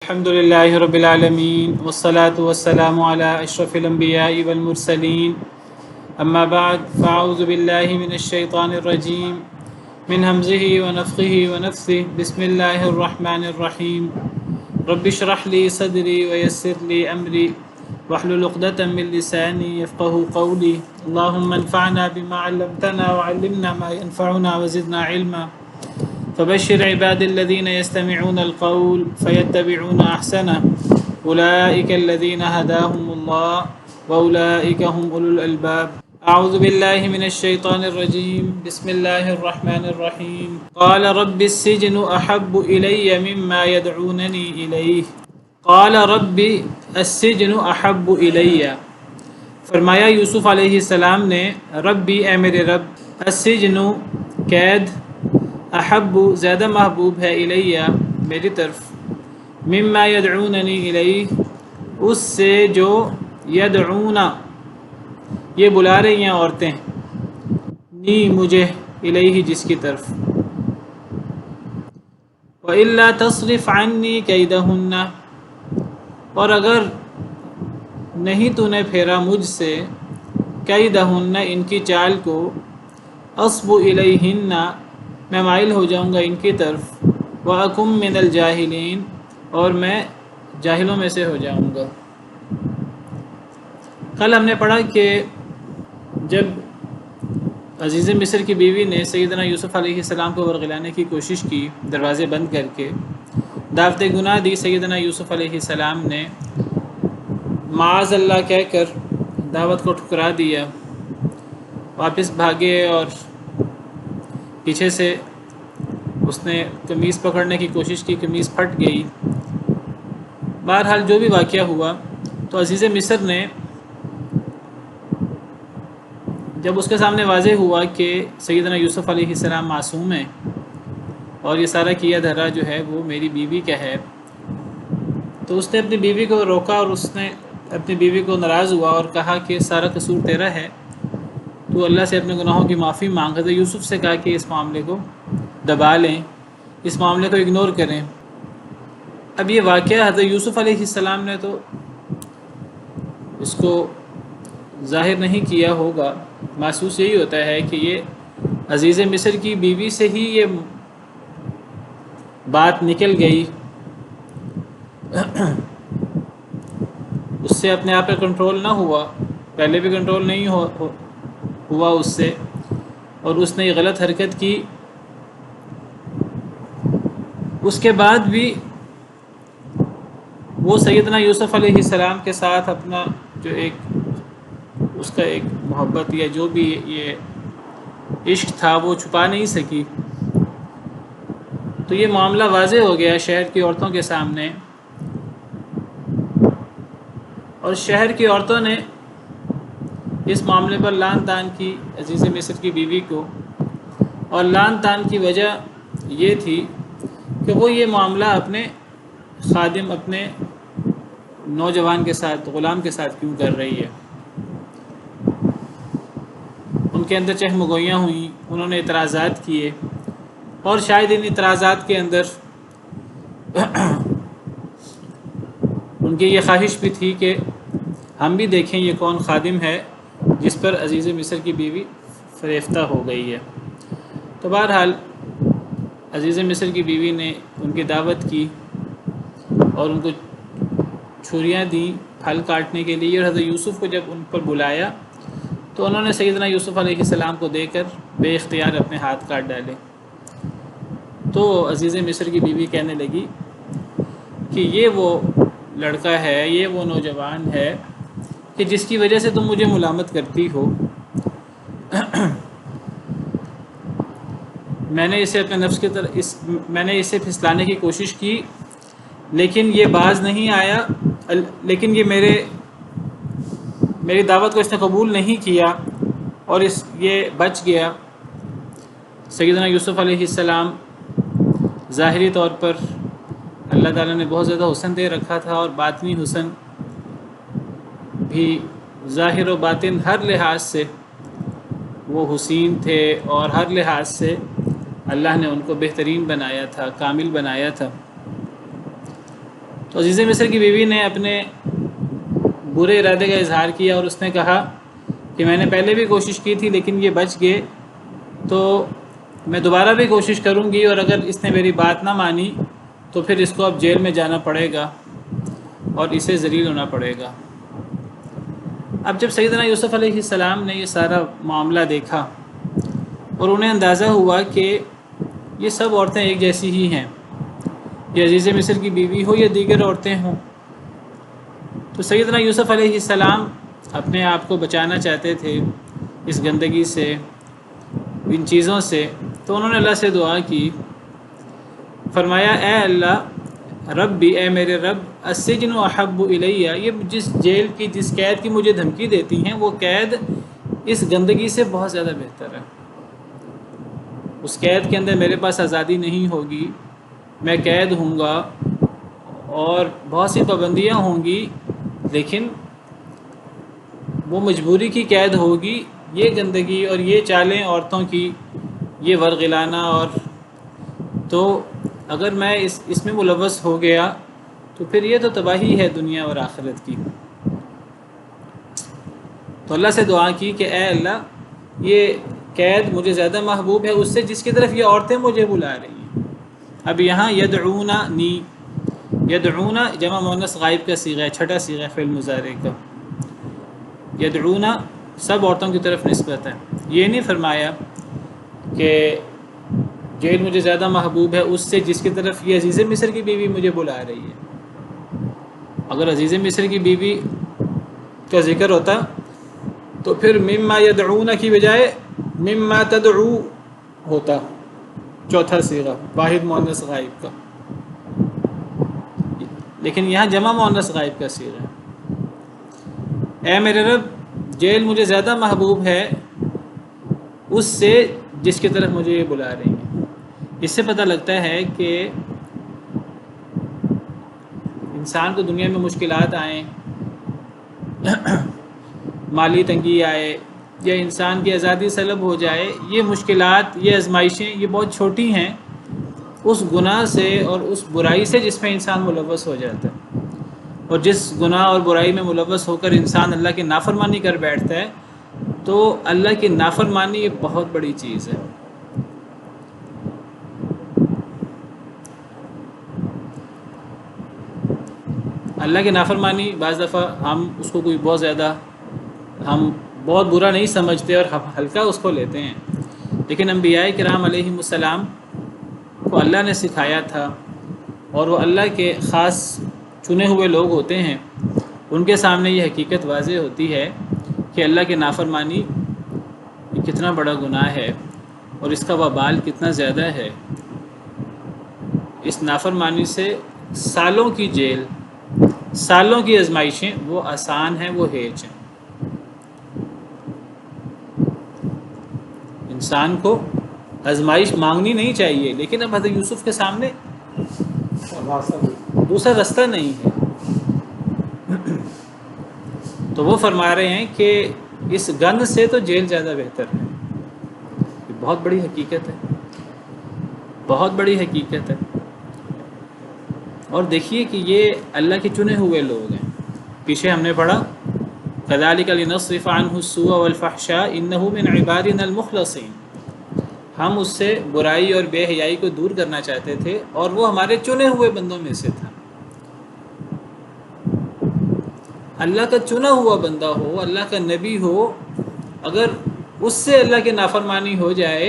الحمد لله رب العالمين والصلاة والسلام على أشرف الأنبياء والمرسلين أما بعد فأعوذ بالله من الشيطان الرجيم من همزه ونفخه ونفثه بسم الله الرحمن الرحيم رب اشرح لي صدري ويسر لي أمري واحلل عقدة من لساني يفقه قولي اللهم انفعنا بما علمتنا وعلمنا ما ينفعنا وزدنا علما فبشر عباد الذين يستمعون القول فيتبعون أحسنه أولئك الذين هداهم الله وأولئك هم أولو الألباب أعوذ بالله من الشيطان الرجيم بسم الله الرحمن الرحيم قال رب السجن أحب إلي مما يدعونني إليه قال رب السجن أحب إلي فرمایا یوسف علیہ السلام نے ربی اے میرے رب السجن قید احب زیادہ محبوب ہے الیہ میری طرف مما یدعوننی الیہ اس سے جو یدعونا یہ بلا رہی ہیں عورتیں نی مجھے الیہ جس کی طرف وَإِلَّا تَصْرِفْ عَنِّي كَيْدَهُنَّ اور اگر نہیں تو نے پھیرا مجھ سے کیدہن ان کی چال کو اصب الیہن میں مائل ہو جاؤں گا ان کی طرف وَأَكُمْ مِنَ الْجَاهِلِينَ اور میں جاہلوں میں سے ہو جاؤں گا۔ کل ہم نے پڑھا کہ جب عزیز مصر کی بیوی نے سیدنا یوسف علیہ السلام کو ورغلانے کی کوشش کی دروازے بند کر کے دعوت گناہ دی، سیدنا یوسف علیہ السلام نے معاذ اللہ کہہ کر دعوت کو ٹھکرا دیا، واپس بھاگے اور پیچھے سے اس نے قمیص پکڑنے کی کوشش کی، قمیص پھٹ گئی۔ بہرحال جو بھی واقعہ ہوا تو عزیز مصر نے جب اس کے سامنے واضح ہوا کہ سیدنا یوسف علیہ السلام معصوم ہیں اور یہ سارا کیا دھرا جو ہے وہ میری بیوی کا ہے، تو اس نے اپنی بیوی کو روکا اور اس نے اپنی بیوی کو ناراض ہوا اور کہا کہ سارا قصور تیرا ہے، تو اللہ سے اپنے گناہوں کی معافی مانگ۔ حضرت یوسف سے کہا کہ اس معاملے کو دبا لیں، اس معاملے کو اگنور کریں۔ اب یہ واقعہ حضرت یوسف علیہ السلام نے تو اس کو ظاہر نہیں کیا ہوگا، محسوس یہی ہوتا ہے کہ یہ عزیز مصر کی بیوی سے ہی یہ بات نکل گئی، اس سے اپنے آپ پر کنٹرول نہ ہوا، پہلے بھی کنٹرول نہیں ہوا اس سے، اور اس نے یہ غلط حرکت کی۔ اس کے بعد بھی وہ سیدنا یوسف علیہ السلام کے ساتھ اپنا جو ایک اس کا ایک محبت یا جو بھی یہ عشق تھا وہ چھپا نہیں سکی، تو یہ معاملہ واضح ہو گیا شہر کی عورتوں کے سامنے، اور شہر کی عورتوں نے اس معاملے پر لعن طعن کی عزیز مصر کی بیوی کو، اور لعن طعن کی وجہ یہ تھی کہ وہ یہ معاملہ اپنے خادم، اپنے نوجوان کے ساتھ، غلام کے ساتھ کیوں کر رہی ہے۔ ان کے اندر چہمگوئیاں ہوئیں، انہوں نے اعتراضات کیے، اور شاید ان اعتراضات کے اندر ان کی یہ خواہش بھی تھی کہ ہم بھی دیکھیں یہ کون خادم ہے جس پر عزیز مصر کی بیوی فریفتہ ہو گئی ہے۔ تو بہرحال عزیز مصر کی بیوی نے ان کی دعوت کی اور ان کو چھریاں دیں پھل کاٹنے کے لیے، اور حضرت یوسف کو جب ان پر بلایا تو انہوں نے سیدنا یوسف علیہ السلام کو دے کر بے اختیار اپنے ہاتھ کاٹ ڈالے۔ تو عزیز مصر کی بیوی کہنے لگی کہ یہ وہ لڑکا ہے، یہ وہ نوجوان ہے کہ جس کی وجہ سے تم مجھے ملامت کرتی ہو، میں نے اسے اپنے نفس کی طرف میں نے اسے پھسلانے کی کوشش کی، لیکن یہ باز نہیں آیا، لیکن یہ میری دعوت کو اس نے قبول نہیں کیا اور یہ بچ گیا۔ سیدنا یوسف علیہ السلام ظاہری طور پر اللہ تعالیٰ نے بہت زیادہ حسن دے رکھا تھا، اور باطنی حسن بھی ظاہر و باطن ہر لحاظ سے وہ حسین تھے، اور ہر لحاظ سے اللہ نے ان کو بہترین بنایا تھا، کامل بنایا تھا۔ تو عزیز مصر کی بیوی نے اپنے برے ارادے کا اظہار کیا اور اس نے کہا کہ میں نے پہلے بھی کوشش کی تھی لیکن یہ بچ گئے، تو میں دوبارہ بھی کوشش کروں گی، اور اگر اس نے میری بات نہ مانی تو پھر اس کو اب جیل میں جانا پڑے گا اور اسے ذلیل ہونا پڑے گا۔ اب جب سیدنا یوسف علیہ السلام نے یہ سارا معاملہ دیکھا اور انہیں اندازہ ہوا کہ یہ سب عورتیں ایک جیسی ہی ہیں، یہ عزیز مصر کی بیوی ہو یا دیگر عورتیں ہوں، تو سیدنا یوسف علیہ السلام اپنے آپ کو بچانا چاہتے تھے اس گندگی سے، ان چیزوں سے، تو انہوں نے اللہ سے دعا کی، فرمایا اے اللہ ربی، اے میرے رب، السجن احب الیہ، یہ جس جیل کی، جس قید کی مجھے دھمکی دیتی ہیں، وہ قید اس گندگی سے بہت زیادہ بہتر ہے۔ اس قید کے اندر میرے پاس آزادی نہیں ہوگی، میں قید ہوں گا اور بہت سی پابندیاں ہوں گی، لیکن وہ مجبوری کی قید ہوگی۔ یہ گندگی اور یہ چالیں عورتوں کی، یہ ورغلانہ، اور تو اگر میں اس میں ملوث ہو گیا تو پھر یہ تو تباہی ہے دنیا اور آخرت کی۔ تو اللہ سے دعا کی کہ اے اللہ یہ قید مجھے زیادہ محبوب ہے اس سے جس کی طرف یہ عورتیں مجھے بلا رہی ہیں۔ اب یہاں یدعوننی، یدعون جمع مؤنث غائب کا صیغہ ہے، چھٹا صیغہ فعل مضارع کا۔ یدعون سب عورتوں کی طرف نسبت ہے، یہ نہیں فرمایا کہ جیل مجھے زیادہ محبوب ہے اس سے جس کی طرف یہ عزیز مصر کی بیوی مجھے بلا رہی ہے۔ اگر عزیز مصر کی بیوی کا ذکر ہوتا تو پھر مما یدعون کی بجائے مما تدعو ہوتا، چوتھا صیغہ واحد مؤنث غائب کا، لیکن یہاں جمع مؤنث غائب کا صیغہ ہے۔ اے میرے رب، جیل مجھے زیادہ محبوب ہے اس سے جس کی طرف مجھے یہ بلا رہی ہیں۔ اس سے پتہ لگتا ہے کہ انسان کو دنیا میں مشکلات آئیں، مالی تنگی آئے یا انسان کی آزادی سلب ہو جائے، یہ مشکلات، یہ آزمائشیں، یہ بہت چھوٹی ہیں اس گناہ سے اور اس برائی سے جس میں انسان ملوث ہو جاتا ہے۔ اور جس گناہ اور برائی میں ملوث ہو کر انسان اللہ کی نافرمانی کر بیٹھتا ہے تو اللہ کی نافرمانی یہ بہت بڑی چیز ہے۔ اللہ کی نافرمانی بعض دفعہ ہم اس کو کوئی بہت زیادہ، ہم بہت برا نہیں سمجھتے اور ہلکا اس کو لیتے ہیں، لیکن انبیاء کرام علیہم السلام کو اللہ نے سکھایا تھا، اور وہ اللہ کے خاص چنے ہوئے لوگ ہوتے ہیں، ان کے سامنے یہ حقیقت واضح ہوتی ہے کہ اللہ کی نافرمانی یہ کتنا بڑا گناہ ہے اور اس کا وبال کتنا زیادہ ہے۔ اس نافرمانی سے سالوں کی جیل، سالوں کی آزمائشیں وہ آسان ہیں، وہ ہیج ہیں۔ انسان کو آزمائش مانگنی نہیں چاہیے، لیکن اب حضرت یوسف کے سامنے دوسرا رستہ نہیں ہے، تو وہ فرما رہے ہیں کہ اس گند سے تو جیل زیادہ بہتر ہے۔ یہ بہت بڑی حقیقت ہے، بہت بڑی حقیقت ہے۔ اور دیکھیے کہ یہ اللہ کے چنے ہوئے لوگ ہیں۔ پیچھے ہم نے پڑھا كَذَلِكَ لِنَصْرِفَ عَنْهُ السُّوءَ وَالْفَحْشَاءَ إِنَّهُ مِنْ عِبَادِنَا الْمُخْلَصِينَ، ہم اس سے برائی اور بے حیائی کو دور کرنا چاہتے تھے اور وہ ہمارے چنے ہوئے بندوں میں سے تھا۔ اللہ کا چنا ہوا بندہ ہو، اللہ کا نبی ہو، اگر اس سے اللہ کی نافرمانی ہو جائے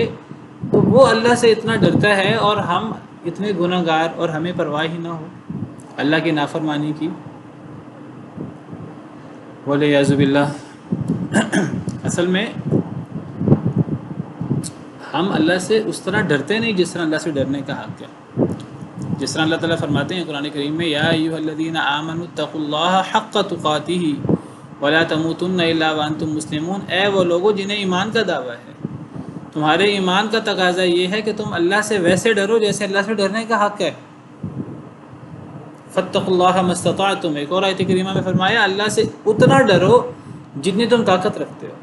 تو وہ اللہ سے اتنا ڈرتا ہے اور ہم اتنے گناہ گار اور ہمیں پرواہ ہی نہ ہو اللہ کی نافرمانی کی، وَلِعِیَاذُ بِاللَّہ۔ اصل میں ہم اللہ سے اس طرح ڈرتے نہیں جس طرح اللہ سے ڈرنے کا حق ہے۔ جس طرح اللہ تعالیٰ فرماتے ہیں قرآن کریم میں، یا ایھا الذین آمنوا اتقوا اللہ حق تقاتہ ولا تموتن الا وانتم مسلمون، اے وہ لوگوں جنہیں ایمان کا دعویٰ ہے، تمہارے ایمان کا تقاضا یہ ہے کہ تم اللہ سے ویسے ڈرو جیسے اللہ سے ڈرنے کا حق ہے۔ فاتقوا اللہ ما استطعتم، ایک اور آیت کریمہ میں فرمایا اللہ سے اتنا ڈرو جتنی تم طاقت رکھتے ہو۔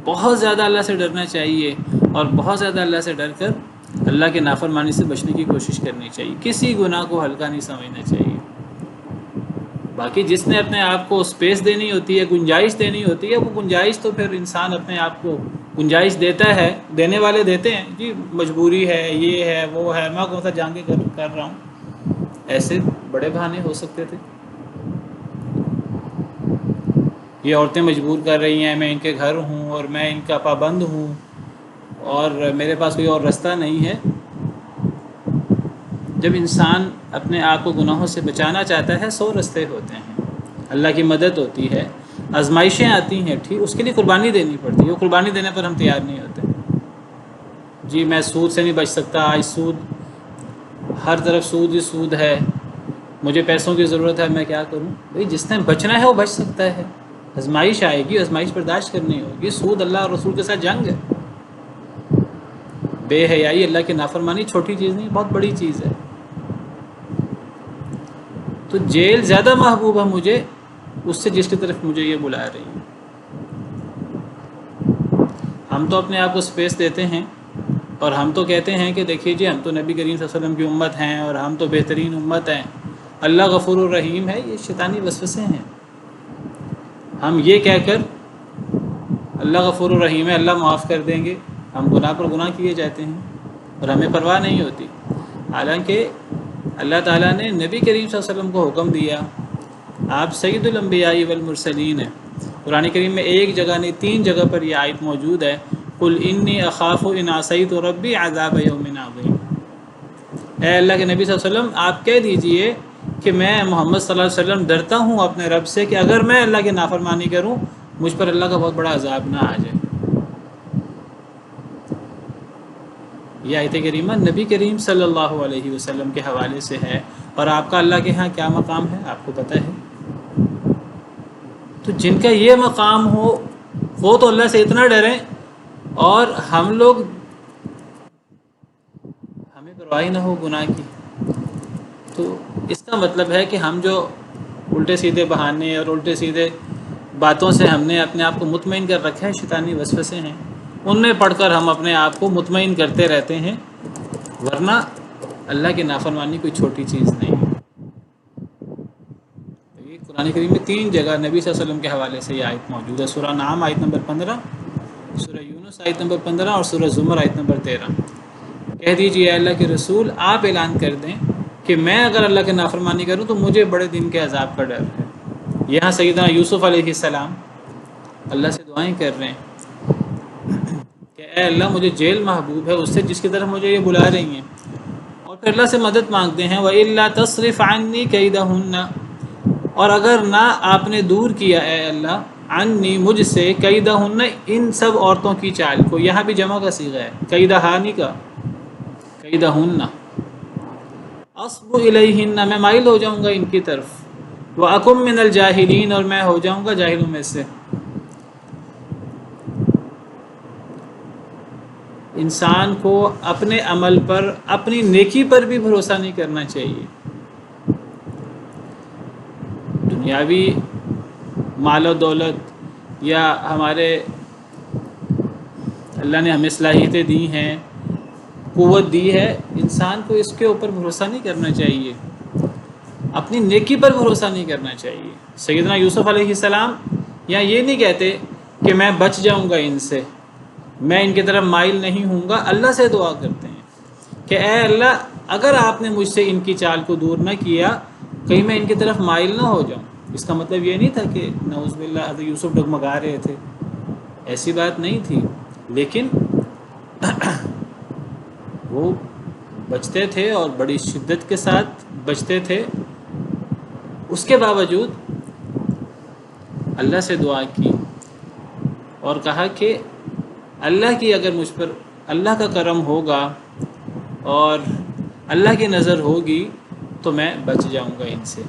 بہت زیادہ اللہ سے ڈرنا چاہیے اور بہت زیادہ اللہ سے ڈر کر اللہ کے نافرمانی سے بچنے کی کوشش کرنی چاہیے، کسی گناہ کو ہلکا نہیں سمجھنا چاہیے۔ باقی جس نے اپنے آپ کو اسپیس دینی ہوتی ہے، گنجائش دینی ہوتی ہے، وہ گنجائش تو پھر انسان اپنے آپ کو گنجائش دیتا ہے، دینے والے دیتے ہیں، جی مجبوری ہے، یہ ہے، وہ ہے، میں کون سا جان کے کر رہا ہوں، ایسے بڑے بہانے ہو سکتے تھے۔ یہ عورتیں مجبور کر رہی ہیں، میں ان کے گھر ہوں اور میں ان کا پابند ہوں اور میرے پاس کوئی اور رستہ نہیں ہے۔ جب انسان اپنے آپ کو گناہوں سے بچانا چاہتا ہے 100 رستے ہوتے ہیں، اللہ کی مدد ہوتی ہے، آزمائشیں آتی ہیں، ٹھیک، اس کے لیے قربانی دینی پڑتی ہے، وہ قربانی دینے پر ہم تیار نہیں ہوتے۔ جی میں سود سے نہیں بچ سکتا، آج سود، ہر طرف سود ہی سود ہے، مجھے پیسوں کی ضرورت ہے، میں کیا کروں؟ بھئی جس نے بچنا ہے وہ بچ سکتا ہے، آزمائش آئے گی، آزمائش برداشت کرنی ہوگی۔ سود اللہ اور رسول کے ساتھ جنگ ہے، بے حیائی، اللہ کی نافرمانی چھوٹی چیز نہیں، بہت بڑی چیز ہے۔ تو جیل زیادہ محبوب ہے مجھے اس سے جس کی طرف مجھے یہ بلا رہی ہے۔ ہم تو اپنے آپ کو سپیس دیتے ہیں اور ہم تو کہتے ہیں کہ دیکھیے جی ہم تو نبی کریم صلی اللہ علیہ وسلم کی امت ہیں اور ہم تو بہترین امت ہیں، اللہ غفور الرحیم ہے۔ یہ شیطانی وسوسے ہیں۔ ہم یہ کہہ کر اللہ غفور الرحیم ہے، اللہ معاف کر دیں گے، ہم گناہ پر گناہ کیے جاتے ہیں اور ہمیں پرواہ نہیں ہوتی۔ حالانکہ اللہ تعالیٰ نے نبی کریم صلی اللہ علیہ وسلم کو حکم دیا، آپ سید الانبیاء والمرسلین ہیں۔ قرآن کریم میں ایک جگہ نہیں 3 جگہ پر یہ آیت موجود ہے، قل انی اخاف ان عصیت ربی عذاب یوم عظیم۔ اے اللہ کے نبی صلی اللہ علیہ وسلم آپ کہہ دیجئے کہ میں محمد صلی اللہ علیہ وسلم ڈرتا ہوں اپنے رب سے کہ اگر میں اللہ کی نافرمانی کروں مجھ پر اللہ کا بہت بڑا عذاب نہ آ جائے۔ یہ آیت کریمہ نبی کریم صلی اللہ علیہ وسلم کے حوالے سے ہے، اور آپ کا اللہ کے ہاں کیا مقام ہے آپ کو پتہ ہے۔ تو جن کا یہ مقام ہو وہ تو اللہ سے اتنا ڈریں، اور ہم لوگ، ہمیں پرواہ نہ ہو گناہ کی۔ تو اس کا مطلب ہے کہ ہم جو الٹے سیدھے بہانے اور الٹے سیدھے باتوں سے ہم نے اپنے آپ کو مطمئن کر رکھا ہے، شیطانی وسوسے ہیں، ان میں پڑھ کر ہم اپنے آپ کو مطمئن کرتے رہتے ہیں، ورنہ اللہ کی نافرمانی کوئی چھوٹی چیز نہیں ہے۔ یہ قرآن کریم میں 3 جگہ نبی صلی اللہ علیہ وسلم کے حوالے سے یہ آیت موجود ہے، سورہ نعم آیت نمبر 15، سورہ یونس آیت نمبر 15 اور سورہ زمر آیت نمبر 13۔ کہہ دیجیے اے اللہ کے رسول آپ اعلان کر دیں کہ میں اگر اللہ کی نافرمانی کروں تو مجھے بڑے دن کے عذاب کا ڈر ہے۔ یہاں سیدنا یوسف علیہ السلام اللہ سے دعائیں کر رہے ہیں کہ اے اللہ مجھے جیل محبوب ہے اس سے جس کی طرف مجھے یہ بلا رہی ہیں، اور پھر اللہ سے مدد مانگتے ہیں وَإِلَّا تَصْرِفْ عَنِّي كَيْدَهُنَّ، اور اگر نہ آپ نے دور کیا اے اللہ عنی مجھ سے کیدہن ان سب عورتوں کی چال کو، یہاں بھی جمع کا صیغہ ہے، کیدہانی کا، کیدہن، اصب الیہن میں مائل ہو جاؤں گا ان کی طرف، وَأَكُن مِّنَ الْجَاهِلِينَ اور میں ہو جاؤں گا جاہلوں میں سے۔ انسان کو اپنے عمل پر، اپنی نیکی پر بھی بھروسہ نہیں کرنا چاہیے۔ دنیاوی مال و دولت یا ہمارے اللہ نے ہمیں صلاحیتیں دی ہیں، قوت دی ہے، انسان کو اس کے اوپر بھروسہ نہیں کرنا چاہیے، اپنی نیکی پر بھروسہ نہیں کرنا چاہیے۔ سیدنا یوسف علیہ السلام یا یہ نہیں کہتے کہ میں بچ جاؤں گا ان سے، میں ان کی طرف مائل نہیں ہوں گا، اللہ سے دعا کرتے ہیں کہ اے اللہ اگر آپ نے مجھ سے ان کی چال کو دور نہ کیا کہیں میں ان کی طرف مائل نہ ہو جاؤں۔ اس کا مطلب یہ نہیں تھا کہ نعوذ باللہ حضرت یوسف ڈگمگا رہے تھے، ایسی بات نہیں تھی، لیکن وہ بچتے تھے اور بڑی شدت کے ساتھ بچتے تھے۔ اس کے باوجود اللہ سے دعا کی اور کہا کہ اللہ کی اگر مجھ پر اللہ کا کرم ہوگا اور اللہ کی نظر ہوگی تو میں بچ جاؤں گا ان سے،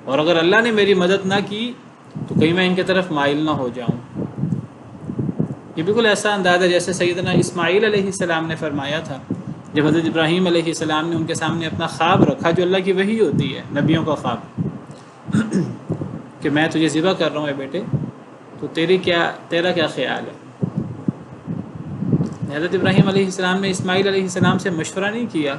اور اگر اللہ نے میری مدد نہ کی تو کہیں میں ان کی طرف مائل نہ ہو جاؤں۔ یہ بالکل ایسا انداز ہے جیسے سیدنا اسماعیل علیہ السلام نے فرمایا تھا جب حضرت ابراہیم علیہ السلام نے ان کے سامنے اپنا خواب رکھا جو اللہ کی وحی ہوتی ہے، نبیوں کا خواب، کہ میں تجھے ذبح کر رہا ہوں اے بیٹے، تو تیرا کیا خیال ہے؟ حضرت ابراہیم علیہ السلام نے اسماعیل علیہ السلام سے مشورہ نہیں کیا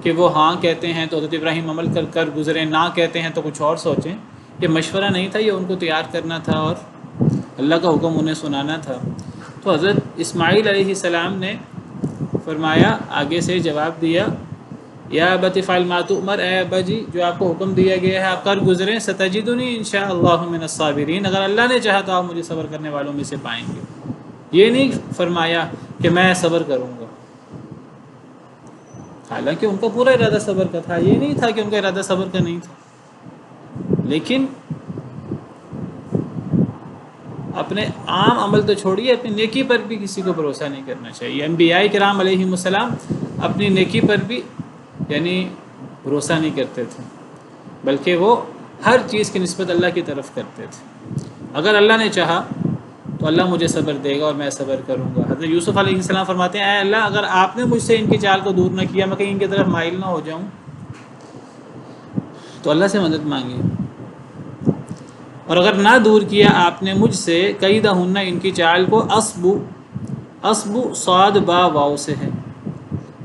کہ وہ ہاں کہتے ہیں تو حضرت ابراہیم عمل کر کر گزریں، نہ کہتے ہیں تو کچھ اور سوچیں. یہ مشورہ نہیں تھا، یہ ان کو تیار کرنا تھا اور اللہ کا حکم انہیں سنانا تھا. تو حضرت اسماعیل علیہ السلام نے فرمایا، آگے سے جواب دیا، یا ابت افعل ما تؤمر، اے ابا جی جو آپ کو حکم دیا گیا ہے آپ کر گزریں، ستجدنی انشاءاللہ من الصابرین، اگر اللہ نے چاہا تو آپ مجھے صبر کرنے والوں میں سے پائیں گے. یہ نہیں فرمایا کہ میں صبر کروں گا، حالانکہ ان کا پورا ارادہ صبر کا تھا، یہ نہیں تھا کہ ان کا ارادہ صبر کا نہیں تھا. لیکن اپنے عام عمل تو چھوڑیے، اپنی نیکی پر بھی کسی کو بھروسہ نہیں کرنا چاہیے. انبیاء کرام علیہم السلام اپنی نیکی پر بھی یعنی بھروسہ نہیں کرتے تھے، بلکہ وہ ہر چیز کی نسبت اللہ کی طرف کرتے تھے. اگر اللہ نے چاہا تو اللہ مجھے صبر دے گا اور میں صبر کروں گا. حضرت یوسف علیہ السلام فرماتے ہیں، اے اللہ اگر آپ نے مجھ سے ان کی چال کو دور نہ کیا، میں کہیں ان کی طرف مائل نہ ہو جاؤں، تو اللہ سے مدد مانگی. اور اگر نہ دور کیا آپ نے مجھ سے، کیدہن، ان کی چال کو، اسبو صاد با واو سے ہے،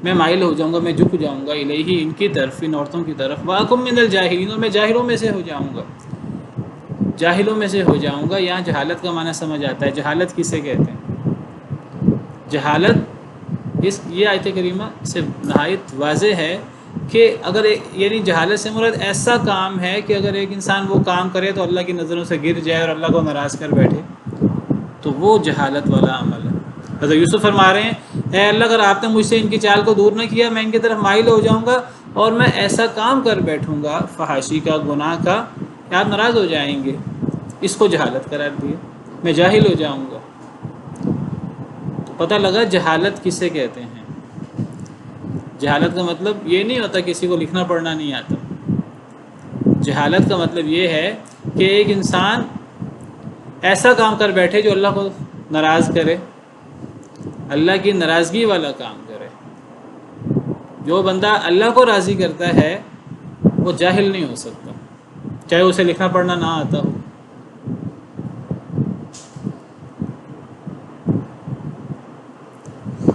میں مائل ہو جاؤں گا، میں جھک جاؤں گا، الیہ، ان کی طرف، ان عورتوں کی طرف، واکم من الجاہلین، اور میں جاہلوں میں سے ہو جاؤں گا، جاہلوں میں سے ہو جاؤں گا. یہاں جہالت کا معنی سمجھ آتا ہے. جہالت کسے کہتے ہیں؟ جہالت یہ آیت کریمہ سے نہایت واضح ہے کہ اگر یعنی جہالت سے مراد ایسا کام ہے کہ اگر ایک انسان وہ کام کرے تو اللہ کی نظروں سے گر جائے اور اللہ کو ناراض کر بیٹھے، تو وہ جہالت والا عمل ہے. حضرت یوسف فرما رہے ہیں، اے اللہ اگر آپ نے مجھ سے ان کی چال کو دور نہ کیا، میں ان کی طرف مائل ہو جاؤں گا اور میں ایسا کام کر بیٹھوں گا فحاشی کا، گناہ کا، کہ آپ ناراض ہو جائیں گے. اس کو جہالت قرار دیا، میں جاہل ہو جاؤں گا. تو پتہ لگا جہالت کسے کہتے ہیں. جہالت کا مطلب یہ نہیں ہوتا کسی کو لکھنا پڑھنا نہیں آتا. جہالت کا مطلب یہ ہے کہ ایک انسان ایسا کام کر بیٹھے جو اللہ کو ناراض کرے، اللہ کی ناراضگی والا کام کرے. جو بندہ اللہ کو راضی کرتا ہے وہ جاہل نہیں ہو سکتا، چاہے اسے لکھنا پڑھنا نہ آتا ہو.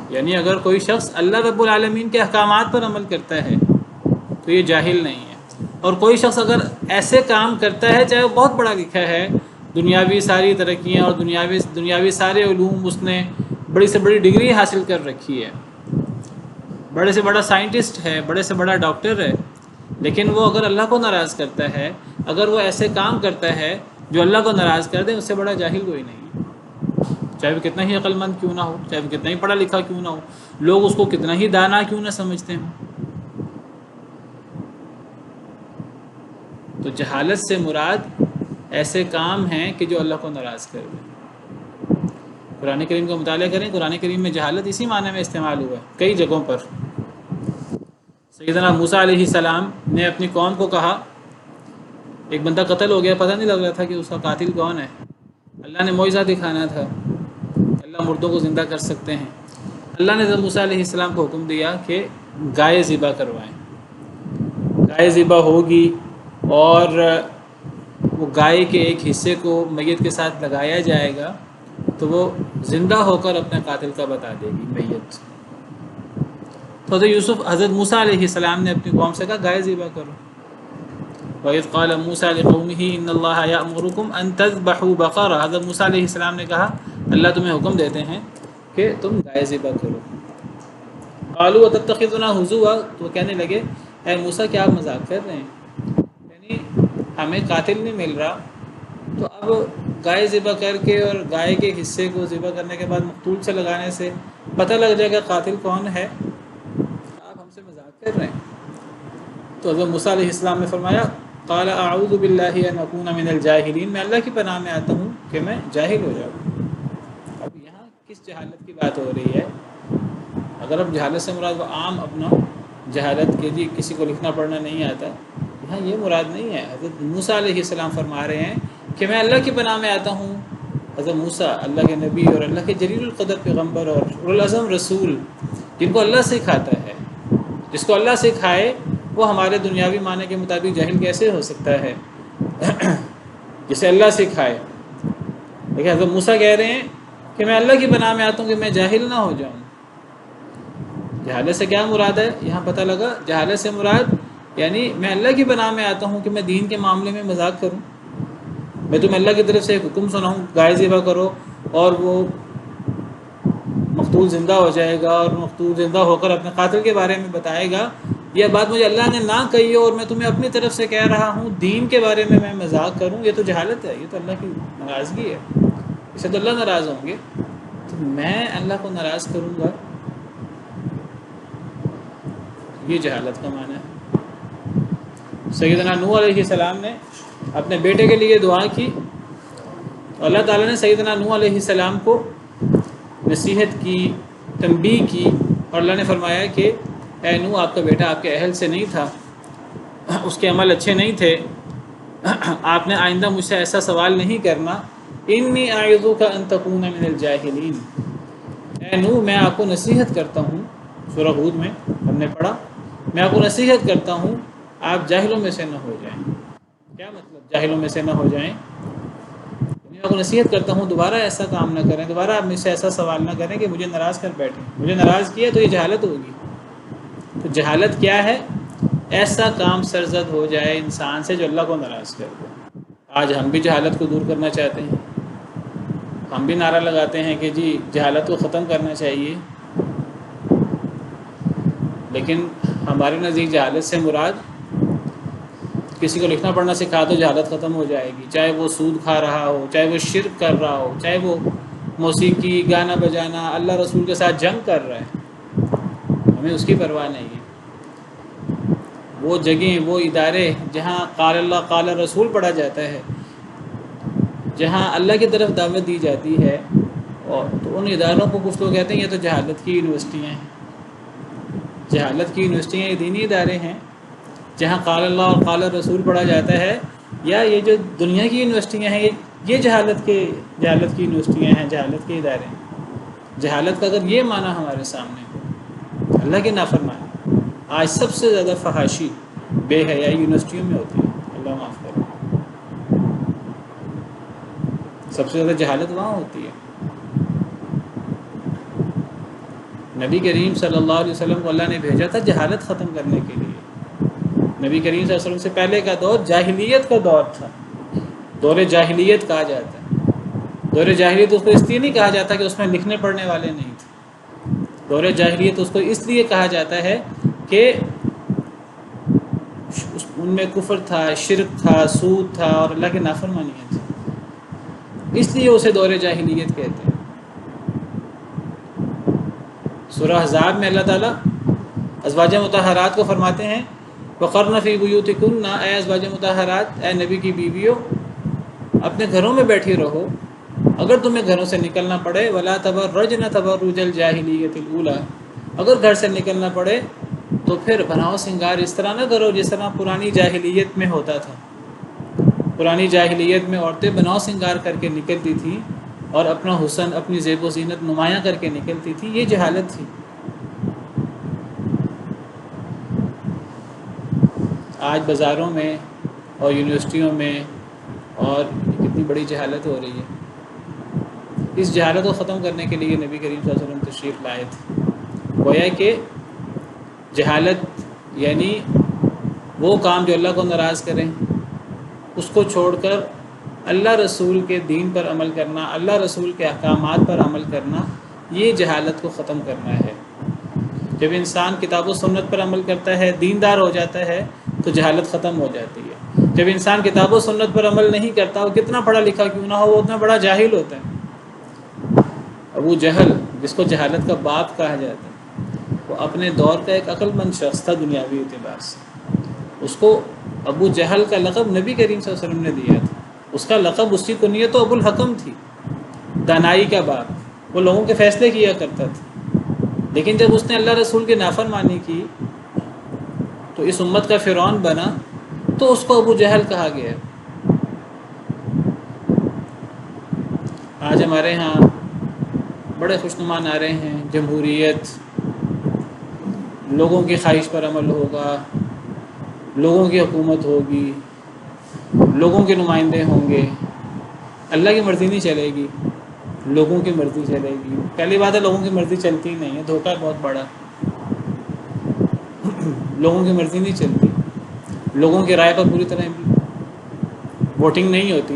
یعنی اگر کوئی شخص اللہ رب العالمین کے احکامات پر عمل کرتا ہے تو یہ جاہل نہیں ہے. اور کوئی شخص اگر ایسے کام کرتا ہے چاہے وہ بہت پڑھا لکھا ہے، دنیاوی ساری ترقیاں اور دنیاوی سارے علوم اس نے بڑی سے بڑی ڈگری حاصل کر رکھی ہے، بڑے سے بڑا سائنٹسٹ ہے، بڑے سے بڑا ڈاکٹر ہے، لیکن وہ اگر اللہ کو ناراض کرتا ہے، اگر وہ ایسے کام کرتا ہے جو اللہ کو ناراض کر دے، اس سے بڑا جاہل کوئی نہیں، چاہے وہ کتنا ہی عقل مند کیوں نہ ہو، چاہے وہ کتنا ہی پڑھا لکھا کیوں نہ ہو، لوگ اس کو کتنا ہی دانا کیوں نہ سمجھتے ہوں. تو جہالت سے مراد ایسے کام ہیں کہ جو اللہ کو ناراض کر دیں. قرآن کریم کا مطالعہ کریں، قرآن کریم میں جہالت اسی معنی میں استعمال ہوا ہے کئی جگہوں پر. سیدنا موسیٰ علیہ السلام نے اپنی قوم کو کہا، ایک بندہ قتل ہو گیا، پتہ نہیں لگ رہا تھا کہ اس کا قاتل کون ہے. اللہ نے معجزہ دکھانا تھا، اللہ مردوں کو زندہ کر سکتے ہیں. اللہ نے موسیٰ علیہ السلام کو حکم دیا کہ گائے ذبح کروائیں. گائے ذبح ہوگی اور وہ گائے کے ایک حصے کو میت کے ساتھ لگایا جائے گا تو وہ زندہ ہو کر اپنے قاتل کا بتا دے گی میت. تو حضرت موسیٰ علیہ السلام نے اپنی قوم سے کہا گائے ذبح کرو. وَإِذْ قَالَ مُوسَىٰ لِقَوْمِهِ إِنَّ اللَّهَ يَأْمُرُكُمْ أَن تَذْبَحُوا بَقَرَةً. حضرت موسیٰ علیہ السلام نے کہا اللہ تمہیں حکم دیتے ہیں کہ تم گائے ذبح کرو. قَالُوا وَتَتَّخِذُنَا هُزُوًا. تو کہنے لگے اے موسیٰ کیا آپ مذاق کر رہے ہیں، یعنی ہمیں قاتل نہیں مل رہا، تو اب گائے ذبح کر کے اور گائے کے حصے کو ذبح کرنے کے بعد مقتول سے لگانے سے پتہ لگ جائے گا قاتل کون ہے، آپ ہم سے مذاق کر رہے ہیں. تو حضرت موسیٰ علیہ السلام نے فرمایا قال اعوذ باللہ ان اکون من الجاہلین، میں اللہ کی پناہ میں آتا ہوں کہ میں جاہل ہو جاؤں. اب یہاں کس جہالت کی بات ہو رہی ہے؟ اگر اب جہالت سے مراد وہ عام اپنا جہالت کے لیے کسی کو لکھنا پڑھنا نہیں آتا، یہاں یہ مراد نہیں ہے. حضرت موسیٰ علیہ السلام فرما رہے ہیں کہ میں اللہ کی پناہ میں آتا ہوں. حضرت موسیٰ اللہ کے نبی اور اللہ کے جلیل القدر پیغمبر اور اولوالعزم رسول، جن کو اللہ سکھاتا ہے، جس کو اللہ سکھائے وہ ہمارے دنیاوی معنی کے مطابق جاہل کیسے ہو سکتا ہے جسے اللہ سکھائے. لیکن حضرت موسیٰ کہہ رہے ہیں کہ میں اللہ کی پناہ میں آتا ہوں کہ میں جاہل نہ ہو جاؤں. جہالت سے کیا مراد ہے؟ یہاں پتہ لگا جہالت سے مراد یعنی میں اللہ کی پناہ میں آتا ہوں کہ میں دین کے معاملے میں مذاق کروں، میں تمہیں اللہ کی طرف سے ایک حکم سناؤں گائے ذبح کرو اور وہ مقتول زندہ ہو جائے گا اور مقتول زندہ ہو کر اپنے قاتل کے بارے میں بتائے گا، یہ بات مجھے اللہ نے نہ کہی ہے اور میں تمہیں اپنی طرف سے کہہ رہا ہوں، دین کے بارے میں مذاق کروں، یہ تو جہالت ہے، یہ تو اللہ کی ناراضگی ہے، اس سے تو اللہ ناراض ہوں گے، تو میں اللہ کو ناراض کروں گا، یہ جہالت کا معنی ہے۔ سیدنا نوح علیہ السلام نے اپنے بیٹے کے لیے دعا کی، اللہ تعالیٰ نے سیدنا نوح علیہ السلام کو نصیحت کی، تنبیہ کی، اور اللہ نے فرمایا کہ اے نوح، آپ کا بیٹا آپ کے اہل سے نہیں تھا، اس کے عمل اچھے نہیں تھے، آپ نے آئندہ مجھ سے ایسا سوال نہیں کرنا، انی اعظک ان تکون من الجاہلین، اے نوح میں آپ کو نصیحت کرتا ہوں، سورہ ہود میں ہم نے پڑھا، میں آپ کو نصیحت کرتا ہوں آپ جاہلوں میں سے نہ ہو جائیں۔ کیا مطلب جاہلوں میں سے نہ ہو جائیں؟ میں آپ کو نصیحت کرتا ہوں دوبارہ ایسا کام نہ کریں، دوبارہ آپ مجھ سے ایسا سوال نہ کریں کہ مجھے ناراض کر بیٹھیں، مجھے ناراض کیا تو یہ جہالت ہوگی۔ تو جہالت کیا ہے؟ ایسا کام سرزد ہو جائے انسان سے جو اللہ کو ناراض کر دے۔ آج ہم بھی جہالت کو دور کرنا چاہتے ہیں، ہم بھی نعرہ لگاتے ہیں کہ جی جہالت کو ختم کرنا چاہیے، لیکن ہمارے نزدیک جہالت سے مراد کسی کو لکھنا پڑھنا سکھا دو جہالت ختم ہو جائے گی، چاہے وہ سود کھا رہا ہو، چاہے وہ شرک کر رہا ہو، چاہے وہ موسیقی گانا بجانا اللہ رسول کے ساتھ جنگ کر رہا ہے، ہمیں اس کی پرواہ نہیں ہے۔ وہ جگہیں، وہ ادارے جہاں قال اللہ قال رسول پڑھا جاتا ہے، جہاں اللہ کی طرف دعوت دی جاتی ہے، اور تو ان اداروں کو کچھ لوگ کہتے ہیں یہ تو جہالت کی یونیورسٹیاں ہیں۔ جہالت کی یونیورسٹیاں یہ دینی ادارے ہیں جہاں قال اللہ اور قال رسول پڑھا جاتا ہے، یا یہ جو دنیا کی یونیورسٹیاں ہیں یہ جہالت کی یونیورسٹیاں ہیں، جہالت کے ادارے ہیں۔ جہالت کا اگر یہ معنی ہمارے سامنے ہو، اللہ کی نافرمانی، آج سب سے زیادہ فحاشی بے حیائی یونیورسٹیوں میں ہوتی ہے، اللہ معاف کرے، سب سے زیادہ جہالت وہاں ہوتی ہے۔ نبی کریم صلی اللہ علیہ وسلم کو اللہ نے بھیجا تھا جہالت ختم کرنے کے لیے۔ نبی کریم صلی اللہ علیہ وسلم سے پہلے کا دور جاہلیت کا دور تھا، دور جاہلیت کہا جاتا ہے۔ دور جاہلیت اس کو اس لیے نہیں کہا جاتا کہ اس میں لکھنے پڑھنے والے نہیں تھے، دور جاہلیت اس کو اس لیے کہا جاتا ہے کہ ان میں کفر تھا، شرک تھا، سود تھا اور اللہ کی نافرمانیاں تھی، اس لیے اسے دور جاہلیت کہتے ہیں۔ سورہ احزاب میں اللہ تعالیٰ ازواج مطہرات کو فرماتے ہیں وَقَرْنَ فِي بُيُوتِكُنَّ، اے ازواج مطہرات، اے نبی کی بیویوں، اپنے گھروں میں بیٹھی رہو، اگر تمہیں گھروں سے نکلنا پڑے وَلَا تَبَرَّجْنَ تَبَرُّجَ الْجَاهِلِيَّةِ الْأُولَىٰ، اگر گھر سے نکلنا پڑے تو پھر بناؤ سنگار اس طرح نہ کرو جس طرح پرانی جاہلیت میں ہوتا تھا۔ پرانی جاہلیت میں عورتیں بناؤ سنگار کر کے نکلتی تھیں اور اپنا حسن، اپنی زیب و زینت نمایاں کر کے نکلتی تھی، یہ جہالت تھی۔ آج بازاروں میں اور یونیورسٹیوں میں اور کتنی بڑی جہالت ہو رہی ہے۔ اس جہالت کو ختم کرنے کے لیے نبی کریم صلی اللہ علیہ وسلم تشریف لائے تھے۔ گویا کہ جہالت یعنی وہ کام جو اللہ کو ناراض کریں، اس کو چھوڑ کر اللہ رسول کے دین پر عمل کرنا، اللہ رسول کے احکامات پر عمل کرنا، یہ جہالت کو ختم کرنا ہے۔ جب انسان کتاب و سنت پر عمل کرتا ہے، دیندار ہو جاتا ہے، تو جہالت ختم ہو جاتی ہے۔ جب انسان کتاب و سنت پر عمل نہیں کرتا، وہ کتنا پڑھا لکھا کیوں نہ ہو، وہ اتنا بڑا جاہل ہوتا ہے۔ ابو جہل، جس کو جہالت کا باپ کہا جاتا ہے، وہ اپنے دور کا ایک عقل مند شخص تھا دنیاوی اعتبار سے، اس کو ابو جہل کا لقب نبی کریم صلی اللہ علیہ وسلم نے دیا تھا، اس کا لقب اس کی کنیت تو ابو الحکم تھی، دانائی کا باپ، وہ لوگوں کے فیصلے کیا کرتا تھا۔ لیکن جب اس نے اللہ رسول کی نافرمانی کی تو اس امت کا فرعون بنا، تو اس کو ابو جہل کہا گیا۔ آج ہمارے ہاں بڑے خوشنما نعرے ہیں، جمہوریت، لوگوں کی خواہش پر عمل ہوگا، لوگوں کی حکومت ہوگی، لوگوں کے نمائندے ہوں گے، اللہ کی مرضی نہیں چلے گی، لوگوں کی مرضی چلے گی۔ پہلی بات ہے لوگوں کی مرضی چلتی نہیں ہے، دھوکہ بہت بڑا۔ لوگوں کی مرضی نہیں چلتی، لوگوں کی رائے پر پوری طرح ووٹنگ نہیں ہوتی۔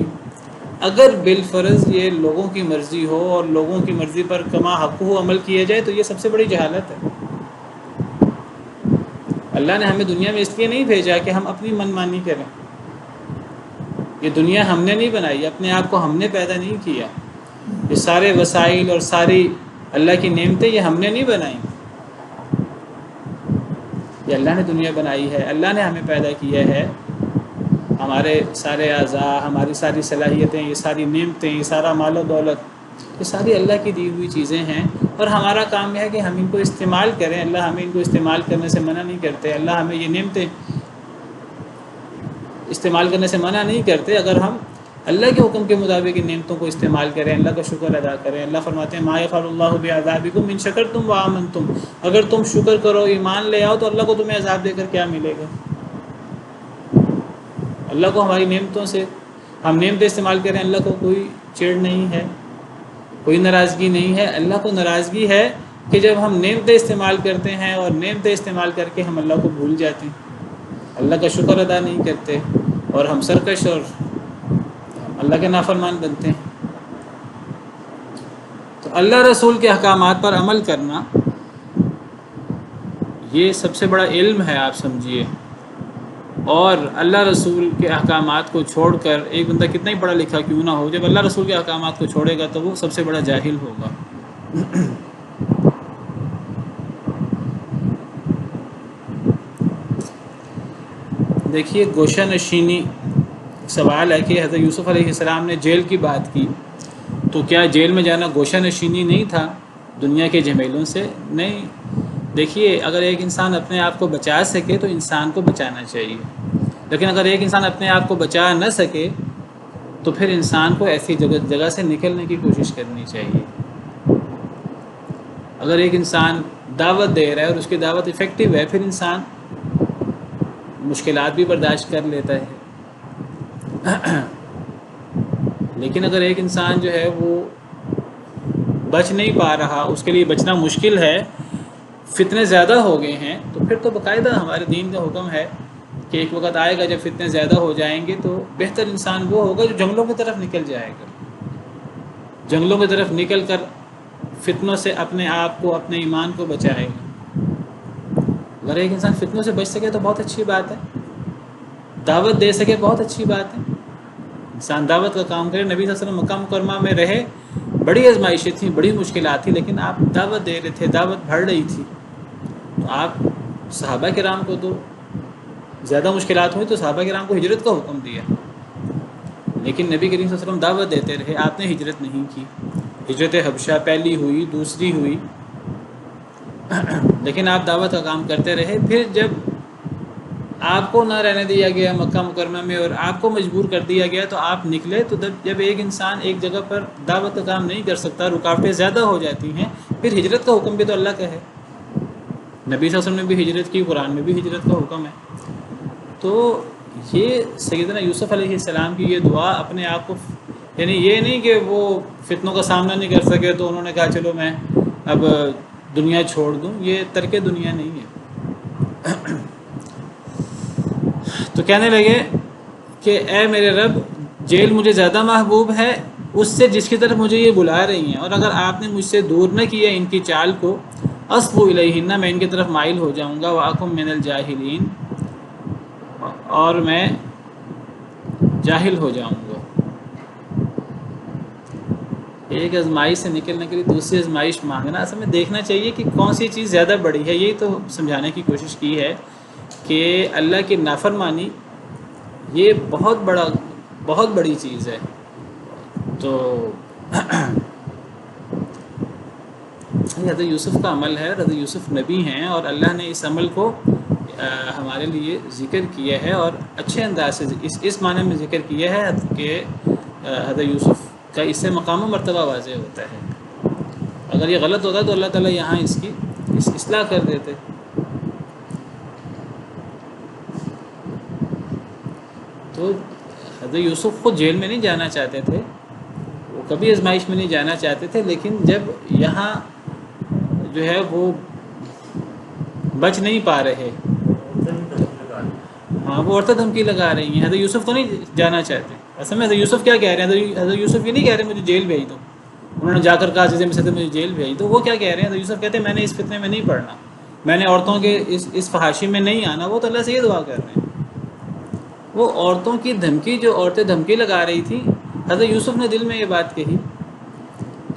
اگر بالفرض یہ لوگوں کی مرضی ہو اور لوگوں کی مرضی پر کما حق ہو عمل کیا جائے تو یہ سب سے بڑی جہالت ہے۔ اللہ نے ہمیں دنیا میں اس لیے نہیں بھیجا کہ ہم اپنی من مانی کریں۔ یہ دنیا ہم نے نہیں بنائی، اپنے آپ کو ہم نے پیدا نہیں کیا۔ یہ سارے وسائل اور ساری اللہ کی نعمتیں یہ ہم نے نہیں بنائی، یہ اللہ نے دنیا بنائی ہے، اللہ نے ہمیں پیدا کیا ہے۔ ہمارے سارے اعضاء، ہماری ساری صلاحیتیں، یہ ساری نعمتیں، یہ سارا مال و دولت، یہ ساری اللہ کی دی ہوئی چیزیں ہیں، اور ہمارا کام یہ ہے کہ ہم ان کو استعمال کریں۔ اللہ ہمیں ان کو استعمال کرنے سے منع نہیں کرتے، اللہ ہمیں یہ نعمتیں استعمال کرنے سے منع نہیں کرتے اگر ہم اللہ کے حکم کے مطابق ان نعمتوں کو استعمال کریں، اللہ کا شکر ادا کریں۔ اللہ فرماتے ہیں ما یفعل اللہ بعذابکم ان شکرتم وآمنتم، اگر تم شکر کرو، ایمان لے آؤ تو اللہ کو تمہیں عذاب دے کر کیا ملے گا؟ اللہ کو ہماری نعمتوں سے ہم نعمتیں استعمال کریں، اللہ کو کوئی چڑ نہیں ہے، کوئی ناراضگی نہیں ہے۔ اللہ کو ناراضگی ہے کہ جب ہم نعمتیں استعمال کرتے ہیں اور نعمتیں استعمال کر کے ہم اللہ کو بھول جاتے ہیں، اللہ کا شکر ادا نہیں کرتے اور ہم سرکش اور اللہ کے نافرمان بنتے ہیں۔ تو اللہ رسول کے احکامات پر عمل کرنا یہ سب سے بڑا علم ہے، آپ سمجھیے۔ اور اللہ رسول کے احکامات کو چھوڑ کر ایک بندہ کتنا ہی پڑھا لکھا کیوں نہ ہو، جب اللہ رسول کے احکامات کو چھوڑے گا تو وہ سب سے بڑا جاہل ہوگا۔ دیکھیے گوشہ نشینی، سوال ہے کہ حضرت یوسف علیہ السلام نے جیل کی بات کی، تو کیا جیل میں جانا گوشہ نشینی نہیں تھا دنیا کے جھمیلوں سے؟ نہیں۔ دیکھیے اگر ایک انسان اپنے آپ کو بچا سکے تو انسان کو بچانا چاہیے، لیکن اگر ایک انسان اپنے آپ کو بچا نہ سکے تو پھر انسان کو ایسی جگہ سے نکلنے کی کوشش کرنی چاہیے۔ اگر ایک انسان دعوت دے رہا ہے اور اس کی دعوت افیکٹو ہے، پھر انسان مشکلات بھی برداشت کر لیتا ہے۔ لیکن اگر ایک انسان جو ہے وہ بچ نہیں پا رہا، اس کے لیے بچنا مشکل ہے، فتنے زیادہ ہو گئے ہیں، تو پھر تو باقاعدہ ہمارے دین کا حکم ہے کہ ایک وقت آئے گا جب فتنے زیادہ ہو جائیں گے تو بہتر انسان وہ ہوگا جو جنگلوں کی طرف نکل جائے گا، جنگلوں کی طرف نکل کر فتنوں سے اپنے آپ کو، اپنے ایمان کو بچائے گا۔ اگر ایک انسان فتنوں سے بچ سکے تو بہت اچھی بات ہے، دعوت دے سکے بہت اچھی بات ہے، انسان دعوت کا کام کرے۔ نبی صلی اللہ علیہ وسلم مکہ مکرمہ میں رہے، بڑی آزمائشیں تھیں، بڑی مشکلات تھیں، لیکن آپ دعوت دے رہے تھے، دعوت بڑھ رہی تھی۔ تو آپ صحابہ کرام کو تو زیادہ مشکلات ہوئی تو صحابہ کرام کو ہجرت کا حکم دیا، لیکن نبی کریم صلی اللہ علیہ وسلم دعوت دیتے رہے، آپ نے ہجرت نہیں کی۔ ہجرت حبشہ پہلی ہوئی، دوسری ہوئی، لیکن آپ دعوت کا کام کرتے رہے۔ پھر جب آپ کو نہ رہنے دیا گیا مکہ مکرمہ میں اور آپ کو مجبور کر دیا گیا تو آپ نکلے۔ تو جب ایک انسان ایک جگہ پر دعوت کا کام نہیں کر سکتا، رکاوٹیں زیادہ ہو جاتی ہیں، پھر ہجرت کا حکم بھی تو اللہ کا ہے۔ نبی صلی اللہ علیہ وسلم نے بھی ہجرت کی، قرآن میں بھی ہجرت کا حکم ہے۔ تو یہ سیدنا یوسف علیہ السلام کی یہ دعا اپنے آپ کو، یعنی یہ نہیں کہ وہ فتنوں کا سامنا نہیں کر سکے تو انہوں نے کہا چلو میں اب دنیا چھوڑ دوں، یہ ترک دنیا نہیں ہے۔ تو کہنے لگے کہ اے میرے رب، جیل مجھے زیادہ محبوب ہے اس سے جس کی طرف مجھے یہ بلا رہی ہیں، اور اگر آپ نے مجھ سے دور نہ کیا ان کی چال کو، اصبو الیہن، میں ان کی طرف مائل ہو جاؤں گا، واکم من الجاہلین، اور میں جاہل ہو جاؤں گا۔ ایک آزمائش سے نکلنے کے لیے دوسری آزمائش مانگنا، اصل میں دیکھنا چاہیے کہ کون سی چیز زیادہ بڑی ہے۔ یہی تو سمجھانے کی کوشش کی ہے کہ اللہ کی نافرمانی یہ بہت بڑی چیز ہے۔ تو حضرت یوسف کا عمل ہے، حضرت یوسف نبی ہیں اور اللہ نے اس عمل کو ہمارے لیے ذکر کیا ہے، اور اچھے انداز سے اس معنی میں ذکر کیا ہے کہ حضرت یوسف کا اس سے مقام و مرتبہ واضح ہوتا ہے۔ اگر یہ غلط ہوتا تو اللہ تعالیٰ یہاں اس کی اصلاح کر دیتے۔ تو حضرت یوسف خود جیل میں نہیں جانا چاہتے تھے، وہ کبھی آزمائش میں نہیں جانا چاہتے تھے، لیکن جب یہاں جو ہے وہ بچ نہیں پا رہے ہاں وہ عورتیں دھمکی لگا رہی ہیں، حضرت یوسف تو نہیں جانا چاہتے. اصل میں حضرت یوسف کیا کہہ رہے ہیں؟ حضرت یوسف یہ نہیں کہہ رہے مجھے جیل بھیج دو. انہوں نے جا کر کہا عزیز مصر مجھے جیل بھیج دو. وہ کیا کہہ رہے ہیں؟ حضرت یوسف کہتے ہیں میں نے اس فتنے میں نہیں پڑھنا، میں نے عورتوں کے اس فحاشی میں نہیں آنا. وہ تو اللہ سے یہ دعا کر رہے ہیں. وہ عورتوں کی دھمکی، جو عورتیں دھمکی لگا رہی تھیں، حضرت یوسف نے دل میں یہ بات کہی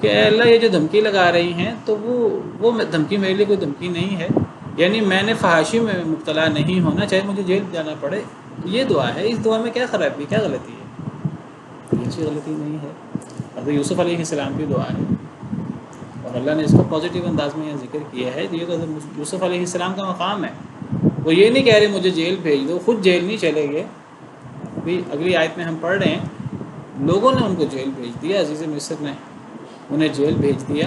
کہ اے اللہ یہ جو دھمکی لگا رہی ہیں تو وہ دھمکی میرے لیے کوئی دھمکی نہیں ہے، یعنی میں نے فحاشی میں مبتلا نہیں ہونا، چاہے مجھے جیل جانا پڑے. یہ دعا ہے. اس دعا میں کیا خرابی، کیا غلطی ہے؟ یہ اچھی غلطی نہیں ہے. حضرت یوسف علیہ السلام کی دعا ہے اور اللہ نے اس کو پازیٹیو انداز میں یہ ذکر کیا ہے. یہ تو حضرت یوسف علیہ السلام کا مقام ہے. وہ یہ نہیں کہہ رہے مجھے جیل بھیج دو، خود جیل نہیں چلے گئے. ابھی اگلی آیت میں ہم پڑھ رہے ہیں لوگوں نے ان کو جیل بھیج دیا، عزیز مصر نے انہیں جیل بھیج دیا.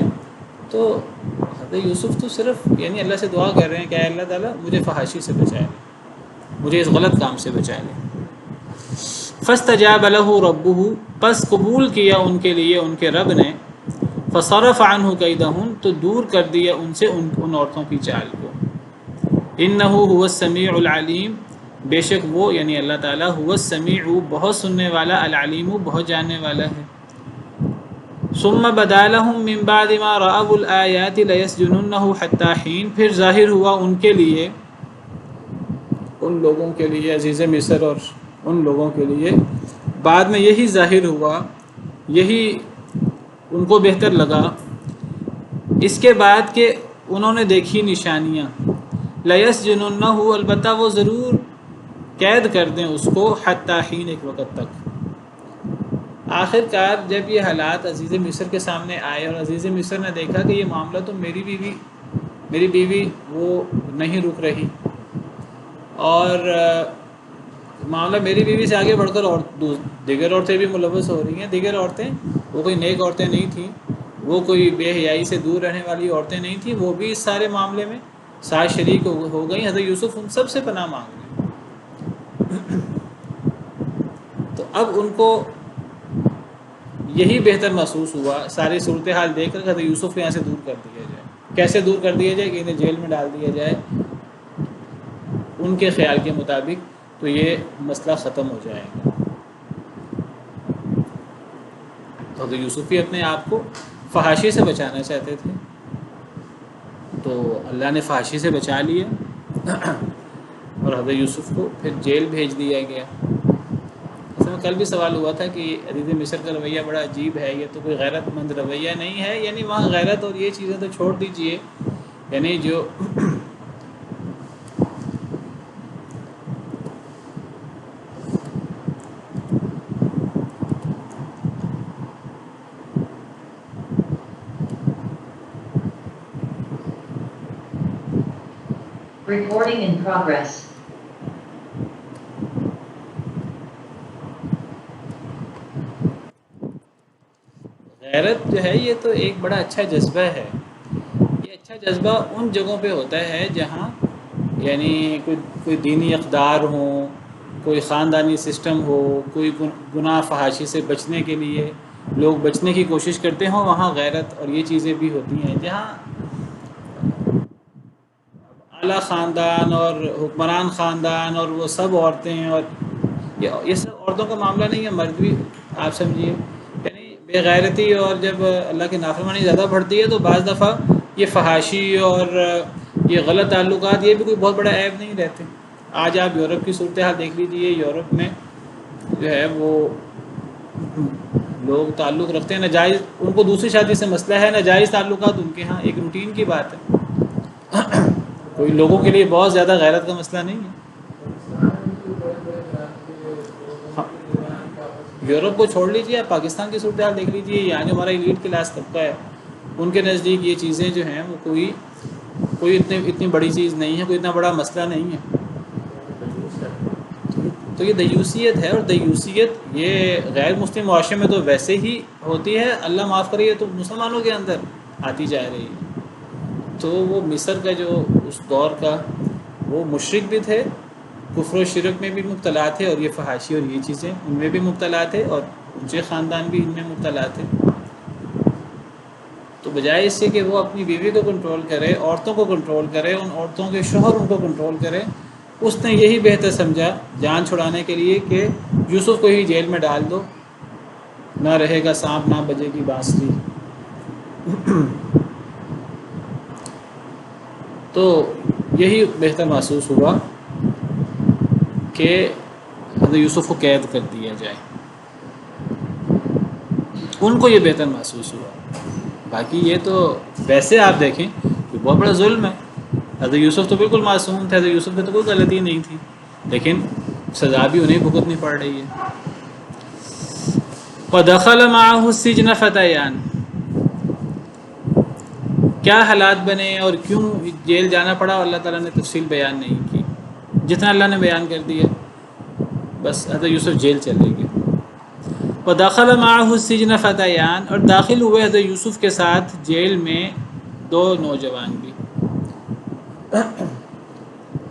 تو حضرت یوسف تو صرف یعنی اللہ سے دعا کر رہے ہیں کہ اے اللہ تعالیٰ مجھے فحاشی سے بچائے لے، مجھے اس غلط کام سے بچائے لے. فاستجاب له ربه، پس قبول کیا ان کے لیے ان کے رب نے. فصرف عنہ کیدہن، تو دور کر دیا ان سے ان عورتوں کی چال کو. انہ هو السمیع العلیم، بے شک وہ یعنی اللہ تعالیٰ، هو السمیع بہت سننے والا، العلیم بہت جاننے والا ہے. ثم بدا لهم من بعد ما رأوا الآیات لیسجننه حتی حین، پھر ظاہر ہوا ان کے لیے، ان لوگوں کے لیے عزیز مصر اور ان لوگوں کے لیے بعد میں یہی ظاہر ہوا، یہی ان کو بہتر لگا اس کے بعد کہ انہوں نے دیکھی نشانیاں. لیسجننه، البتہ وہ ضرور قید کر دیں اس کو، حتی حین، ایک وقت تک. آخر کار جب یہ حالات عزیز مصر کے سامنے آئے اور عزیز مصر نے دیکھا کہ یہ معاملہ تو میری بیوی وہ نہیں رک رہی، اور معاملہ میری بیوی سے آگے بڑھ کر اور دیگر عورتیں بھی ملوث ہو رہی ہیں. دیگر عورتیں وہ کوئی نیک عورتیں نہیں تھیں، وہ کوئی بے حیائی سے دور رہنے والی عورتیں نہیں تھیں، وہ بھی اس سارے معاملے میں ساتھ شریک ہو گئیں. حضرت یوسف ان سب سے پناہ مانگ رہے. تو اب ان کو یہی بہتر محسوس ہوا ساری صورتحال دیکھ کر کہ حضرت یوسف کو یہاں سے دور کر دیا جائے. کیسے دور کر دیا جائے؟ کہ انہیں جیل میں ڈال دیا جائے ان کے خیال کے مطابق، تو یہ مسئلہ ختم ہو جائے گا. تو حضرت یوسف بھی اپنے آپ کو فحاشی سے بچانا چاہتے تھے، تو اللہ نے فحاشی سے بچا لیا اور حضرت یوسف کو پھر جیل بھیج دیا گیا. اس میں کل بھی سوال ہوا تھا کہ عزیز مصر کا رویہ بڑا عجیب ہے، یہ تو کوئی غیرت مند رویہ نہیں ہے. یعنی وہاں غیرت اور یہ چیزیں تو چھوڑ دیجئے، یعنی جو Recording in progress. غیرت جو ہے یہ تو ایک بڑا اچھا جذبہ ہے. یہ اچھا جذبہ ان جگہوں پہ ہوتا ہے جہاں یعنی کوئی دینی اقدار ہو، کوئی خاندانی سسٹم ہو، کوئی گناہ فحاشی سے بچنے کے لیے لوگ بچنے کی کوشش کرتے ہوں، وہاں غیرت اور یہ چیزیں بھی ہوتی ہیں. جہاں اعلیٰ خاندان اور حکمران خاندان اور وہ سب عورتیں، اور یہ سب عورتوں کا معاملہ نہیں ہے، مرد بھی آپ سمجھیے، یعنی بے غیرتی اور جب اللہ کی نافرمانی زیادہ بڑھتی ہے تو بعض دفعہ یہ فحاشی اور یہ غلط تعلقات یہ بھی کوئی بہت بڑا عیب نہیں رہتے. آج آپ یورپ کی صورتحال دیکھ لیجیے. یورپ میں جو ہے وہ لوگ تعلق رکھتے ہیں ناجائز، ان کو دوسری شادی سے مسئلہ ہے، ناجائز تعلقات ان کے ہاں ایک روٹین کی بات ہے. کوئی لوگوں کے لیے بہت زیادہ غیرت کا مسئلہ نہیں ہے. یورپ کو چھوڑ لیجیے، آپ پاکستان کی صورتحال دیکھ لیجیے. یہاں جو ہمارا ایلیٹ کلاس طبقہ ہے ان کے نزدیک یہ چیزیں جو ہیں وہ کوئی اتنی بڑی چیز نہیں ہے، کوئی اتنا بڑا مسئلہ نہیں ہے. تو یہ دیوسیت ہے، اور دیوسیت یہ غیر مسلم معاشرے میں تو ویسے ہی ہوتی ہے. اللہ معاف کرے، تو مسلمانوں کے اندر آتی جا رہی ہے. تو وہ مصر کا جو اس دور کا وہ مشرک بھی تھے، کفر و شرک میں بھی مبتلا تھے، اور یہ فحاشی اور یہ چیزیں ان میں بھی مبتلا تھے، اور اونچے خاندان بھی ان میں مبتلا تھے. تو بجائے اس سے کہ وہ اپنی بیوی کو کنٹرول کرے، عورتوں کو کنٹرول کرے، ان عورتوں کے شوہر ان کو کنٹرول کرے، اس نے یہی بہتر سمجھا جان چھڑانے کے لیے کہ یوسف کو ہی جیل میں ڈال دو، نہ رہے گا سانپ نہ بجے گی بانسری۔ تو یہی بہتر محسوس ہوا کہ حضرت یوسف کو قید کر دیا جائے، ان کو یہ بہتر محسوس ہوا۔ باقی یہ تو ویسے آپ دیکھیں کہ بہت بڑا ظلم ہے، حضرت یوسف تو بالکل معصوم تھے، حضرت یوسف کی تو کوئی غلطی نہیں تھی، لیکن سزا بھی انہیں بھگتنی پڑ رہی ہے۔ وَدَخَلَ مَعَهُ السِّجْنَ فَتَيَانِ، کیا حالات بنے اور کیوں جیل جانا پڑا، اللہ تعالیٰ نے تفصیل بیان نہیں کی، جتنا اللہ نے بیان کر دیا بس حضرت یوسف جیل چلے گئے۔ وَدَخَلَ مَعَهُ السِّجْنَ فَتَيَانِ، اور داخل ہوئے حضرت یوسف کے ساتھ جیل میں دو نوجوان بھی۔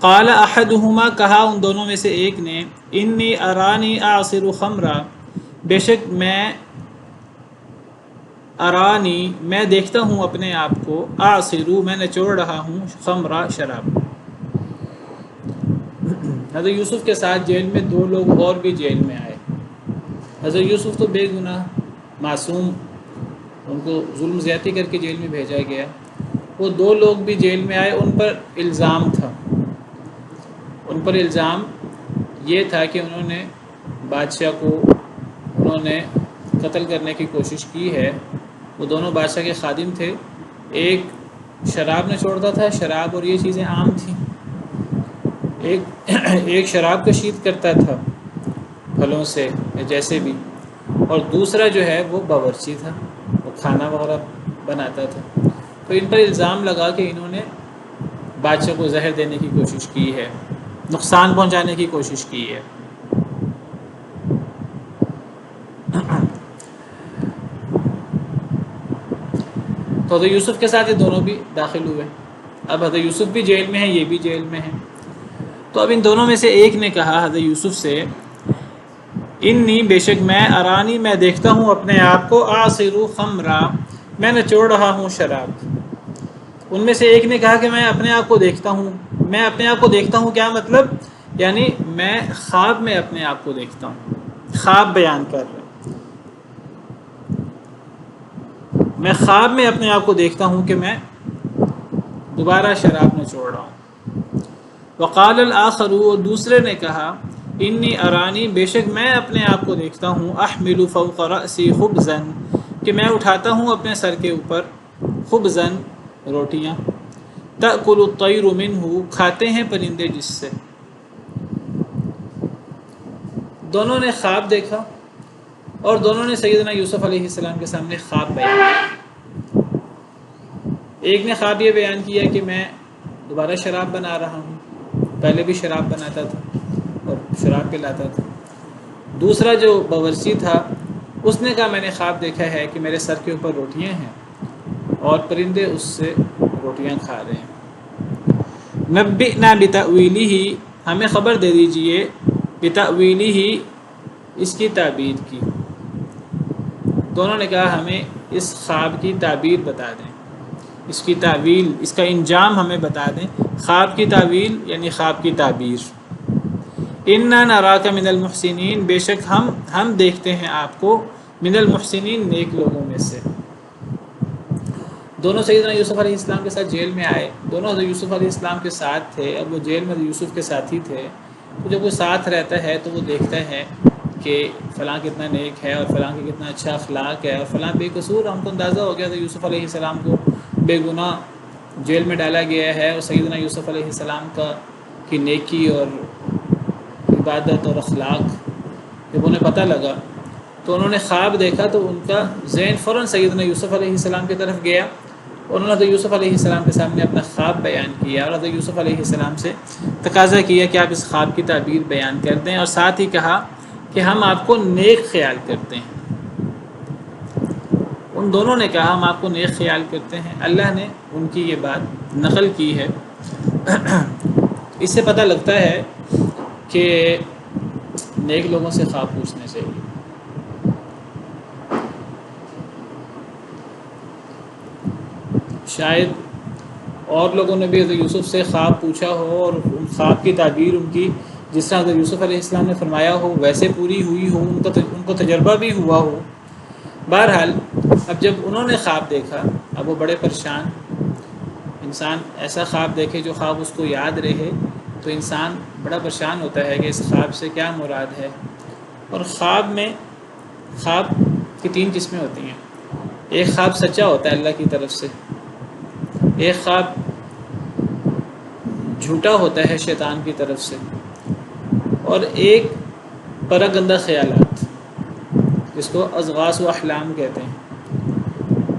قال احدہما، کہا ان دونوں میں سے ایک نے، انی ارانی اعصر خمرا، بے شک میں دیکھتا ہوں اپنے آپ کو، اعصرو میں نچوڑ رہا ہوں، خمرا شراب۔ حضرت یوسف کے ساتھ جیل میں دو لوگ اور بھی جیل میں آئے۔ حضرت یوسف تو بے گناہ معصوم، ان کو ظلم زیادتی کر کے جیل میں بھیجا گیا، وہ دو لوگ بھی جیل میں آئے، ان پر الزام تھا، ان پر الزام یہ تھا کہ انہوں نے بادشاہ کو قتل کرنے کی کوشش کی ہے۔ وہ دونوں بادشاہ کے خادم تھے، ایک شراب نچوڑتا تھا، شراب اور یہ چیزیں عام تھیں، ایک شراب کشید کرتا تھا پھلوں سے جیسے بھی، اور دوسرا جو ہے وہ باورچی تھا، وہ کھانا وغیرہ بناتا تھا۔ تو ان پر الزام لگا کہ انہوں نے بادشاہ کو زہر دینے کی کوشش کی ہے، نقصان پہنچانے کی کوشش کی ہے۔ تو حضرت یوسف کے ساتھ یہ دونوں بھی داخل ہوئے، اب حضرت یوسف بھی جیل میں ہیں، یہ بھی جیل میں ہیں۔ تو اب ان دونوں میں سے ایک نے کہا حضرت یوسف سے، انی، بے شک میں دیکھتا ہوں اپنے آپ کو، اعصر خمرا، میں نچوڑ رہا ہوں شراب۔ ان میں سے ایک نے کہا کہ میں اپنے آپ کو دیکھتا ہوں، میں اپنے آپ کو دیکھتا ہوں کیا مطلب، یعنی میں خواب میں اپنے آپ کو دیکھتا ہوں، خواب بیان کر رہا ہوں، میں خواب میں اپنے آپ کو دیکھتا ہوں کہ میں دوبارہ شراب نچوڑ رہا ہوں۔ وقال الآخر، اور دوسرے نے کہا، انی ارانی، بے شک میں اپنے آپ کو دیکھتا ہوں، احمل فوق رأسی خبزا، کہ میں اٹھاتا ہوں اپنے سر کے اوپر، خبزا، روٹیاں، تأکل الطیر منہ، کھاتے ہیں پرندے جس سے۔ دونوں نے خواب دیکھا اور دونوں نے سیدنا یوسف علیہ السلام کے سامنے خواب بیان کیا۔ ایک نے خواب یہ بیان کیا کہ میں دوبارہ شراب بنا رہا ہوں، پہلے بھی شراب بناتا تھا اور شراب پلاتا تھا۔ دوسرا جو باورچی تھا اس نے کہا میں نے خواب دیکھا ہے کہ میرے سر کے اوپر روٹیاں ہیں اور پرندے اس سے روٹیاں کھا رہے ہیں۔ نبئنا بتأویلہ، ہمیں خبر دے دیجئے، بتأویلہ، اس کی تعبیر کی۔ دونوں نے کہا ہمیں اس خواب کی تعبیر بتا دیں، اس کی تعویل، اس کا انجام ہمیں بتا دیں۔ خواب کی تعویل یعنی خواب کی تعبیر۔ انا نراک من المحسنین، بے شک ہم دیکھتے ہیں آپ کو، من المحسنین، نیک لوگوں میں سے۔ دونوں سیدنا یوسف علیہ السلام کے ساتھ جیل میں آئے، دونوں حضرت یوسف علیہ السلام کے ساتھ تھے، اب وہ جیل میں حضرت یوسف کے ساتھی تھے، تو جب وہ ساتھ رہتا ہے تو وہ دیکھتا ہے کہ فلاں کتنا نیک ہے اور فلاں کی کتنا اچھا اخلاق ہے اور فلاں بے قصور۔ ہم کو اندازہ ہو گیا تھا یوسف علیہ السلام کو بے گناہ جیل میں ڈالا گیا ہے، اور سیدنا یوسف علیہ السلام کی نیکی اور عبادت اور اخلاق جب انہیں پتہ لگا تو انہوں نے خواب دیکھا، تو ان کا ذہن فوراً سیدنا یوسف علیہ السلام کی طرف گیا۔ انہوں نے حضرت یوسف علیہ السلام کے سامنے اپنا خواب بیان کیا اور حضرت یوسف علیہ السلام سے تقاضا کیا کہ آپ اس خواب کی تعبیر بیان کر دیں، اور ساتھ ہی کہا کہ ہم آپ کو نیک خیال کرتے ہیں۔ ان دونوں نے کہا ہم آپ کو نیک خیال کرتے ہیں۔ اللہ نے ان کی یہ بات نقل کی ہے۔ اس سے پتہ لگتا ہے کہ نیک لوگوں سے خواب پوچھنے چاہیے۔ شاید اور لوگوں نے بھی حضرت یوسف سے خواب پوچھا ہو اور ان خواب کی تعبیر ان کی جس طرح حضرت یوسف علیہ السلام نے فرمایا ہو ویسے پوری ہوئی ہو، ان کو تجربہ بھی ہوا ہو۔ بہرحال اب جب انہوں نے خواب دیکھا، اب وہ بڑے پریشان۔ انسان ایسا خواب دیکھے جو خواب اس کو یاد رہے تو انسان بڑا پریشان ہوتا ہے کہ اس خواب سے کیا مراد ہے۔ اور خواب کی 3 قسمیں ہوتی ہیں۔ ایک خواب سچا ہوتا ہے اللہ کی طرف سے، ایک خواب جھوٹا ہوتا ہے شیطان کی طرف سے، اور ایک پراگندہ خیالات جس کو اضغاث و احلام کہتے ہیں۔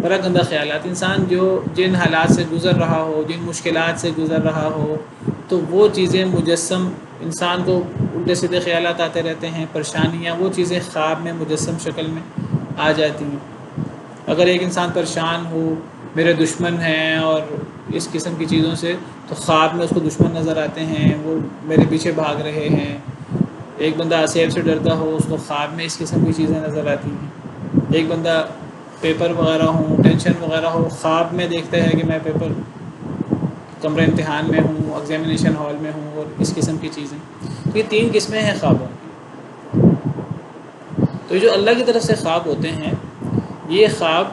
پراگندہ خیالات، انسان جو جن حالات سے گزر رہا ہو، جن مشکلات سے گزر رہا ہو، تو وہ چیزیں مجسم، انسان کو الٹے سیدھے خیالات آتے رہتے ہیں، پریشانیاں، وہ چیزیں خواب میں مجسم شکل میں آ جاتی ہیں۔ اگر ایک انسان پریشان ہو، میرے دشمن ہیں اور اس قسم کی چیزوں سے، تو خواب میں اس کو دشمن نظر آتے ہیں، وہ میرے پیچھے بھاگ رہے ہیں۔ ایک بندہ اسیب سے ڈرتا ہو، اس کو خواب میں اس قسم کی چیزیں نظر آتی ہیں۔ ایک بندہ پیپر وغیرہ ہوں، ٹینشن وغیرہ ہو، خواب میں دیکھتا ہے کہ میں پیپر کمرہ امتحان میں ہوں، ایگزامینیشن ہال میں ہوں، اور اس قسم کی چیزیں۔ تو یہ 3 قسمیں ہیں خوابوں کی۔ تو جو اللہ کی طرف سے خواب ہوتے ہیں، یہ خواب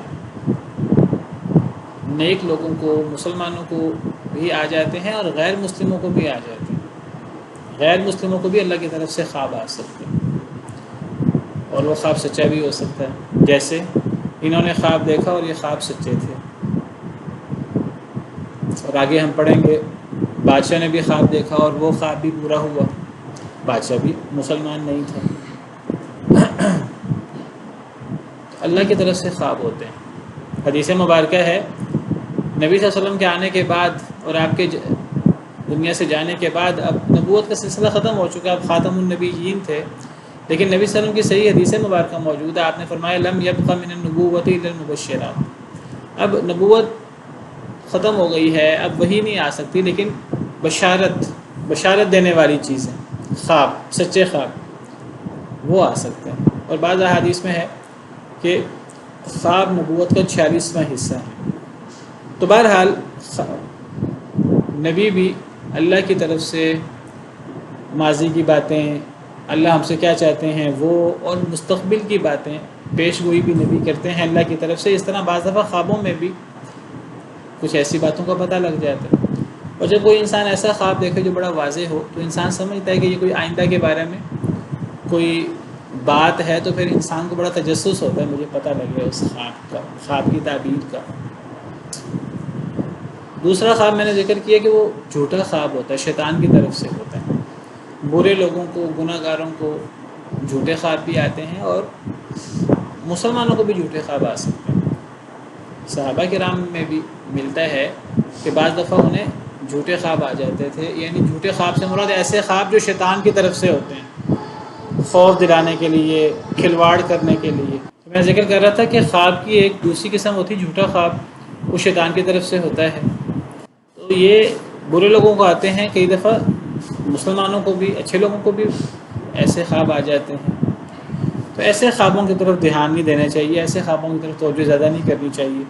نیک لوگوں کو، مسلمانوں کو بھی آ جاتے ہیں اور غیر مسلموں کو بھی آ جاتے ہیں۔ غیر مسلموں کو بھی اللہ کی طرف سے خواب آ سکتے ہیں، اور وہ خواب سچا بھی ہو سکتا ہے۔ جیسے انہوں نے خواب دیکھا اور یہ خواب سچے تھے، اور آگے ہم پڑھیں گے بادشاہ نے بھی خواب دیکھا اور وہ خواب بھی پورا ہوا، بادشاہ بھی مسلمان نہیں تھا۔ اللہ کی طرف سے خواب ہوتے ہیں۔ حدیث مبارکہ ہے، نبی صلی اللہ علیہ وسلم کے آنے کے بعد اور آپ کے دنیا سے جانے کے بعد اب نبوت کا سلسلہ ختم ہو چکا، اب خاتم النبیین تھے، لیکن نبی صلی اللہ علیہ وسلم کی صحیح حدیث مبارکہ موجود ہے۔ آپ نے فرمایا لم یبق من النبوۃ الا المبشرات، اب نبوت ختم ہو گئی ہے، اب وہی نہیں آ سکتی، لیکن بشارت دینے والی چیزیں، خواب، سچے خواب وہ آ سکتے ہیں۔ اور بعض احادیث میں ہے کہ خواب نبوت کا 46واں حصہ ہے۔ تو بہرحال نبی بھی اللہ کی طرف سے ماضی کی باتیں، اللہ ہم سے کیا چاہتے ہیں وہ، اور مستقبل کی باتیں پیش گوئی بھی نبی کرتے ہیں اللہ کی طرف سے۔ اس طرح بعض دفعہ خوابوں میں بھی کچھ ایسی باتوں کا پتہ لگ جاتا ہے۔ اور جب کوئی انسان ایسا خواب دیکھے جو بڑا واضح ہو تو انسان سمجھتا ہے کہ یہ کوئی آئندہ کے بارے میں کوئی بات ہے، تو پھر انسان کو بڑا تجسس ہوتا ہے، مجھے پتہ لگے اس خواب کا، خواب کی تعبیر کا۔ دوسرا خواب میں نے ذکر کیا کہ وہ جھوٹا خواب ہوتا ہے، شیطان کی طرف سے ہوتا ہے۔ برے لوگوں کو، گناہ گاروں کو جھوٹے خواب بھی آتے ہیں، اور مسلمانوں کو بھی جھوٹے خواب آ سکتے ہیں۔ صحابہ کرام میں بھی ملتا ہے کہ بعض دفعہ انہیں جھوٹے خواب آ جاتے تھے، یعنی جھوٹے خواب سے مراد ایسے خواب جو شیطان کی طرف سے ہوتے ہیں، خوف دلانے کے لیے، کھلواڑ کرنے کے لیے۔ میں ذکر کر رہا تھا کہ خواب کی ایک دوسری قسم ہوتی ہے جھوٹا خواب، وہ شیطان کی طرف سے ہوتا ہے۔ تو یہ برے لوگوں کو آتے ہیں، کئی دفعہ مسلمانوں کو بھی، اچھے لوگوں کو بھی ایسے خواب آ جاتے ہیں۔ تو ایسے خوابوں کی طرف دھیان نہیں دینا چاہیے، ایسے خوابوں کی طرف توجہ زیادہ نہیں کرنی چاہیے۔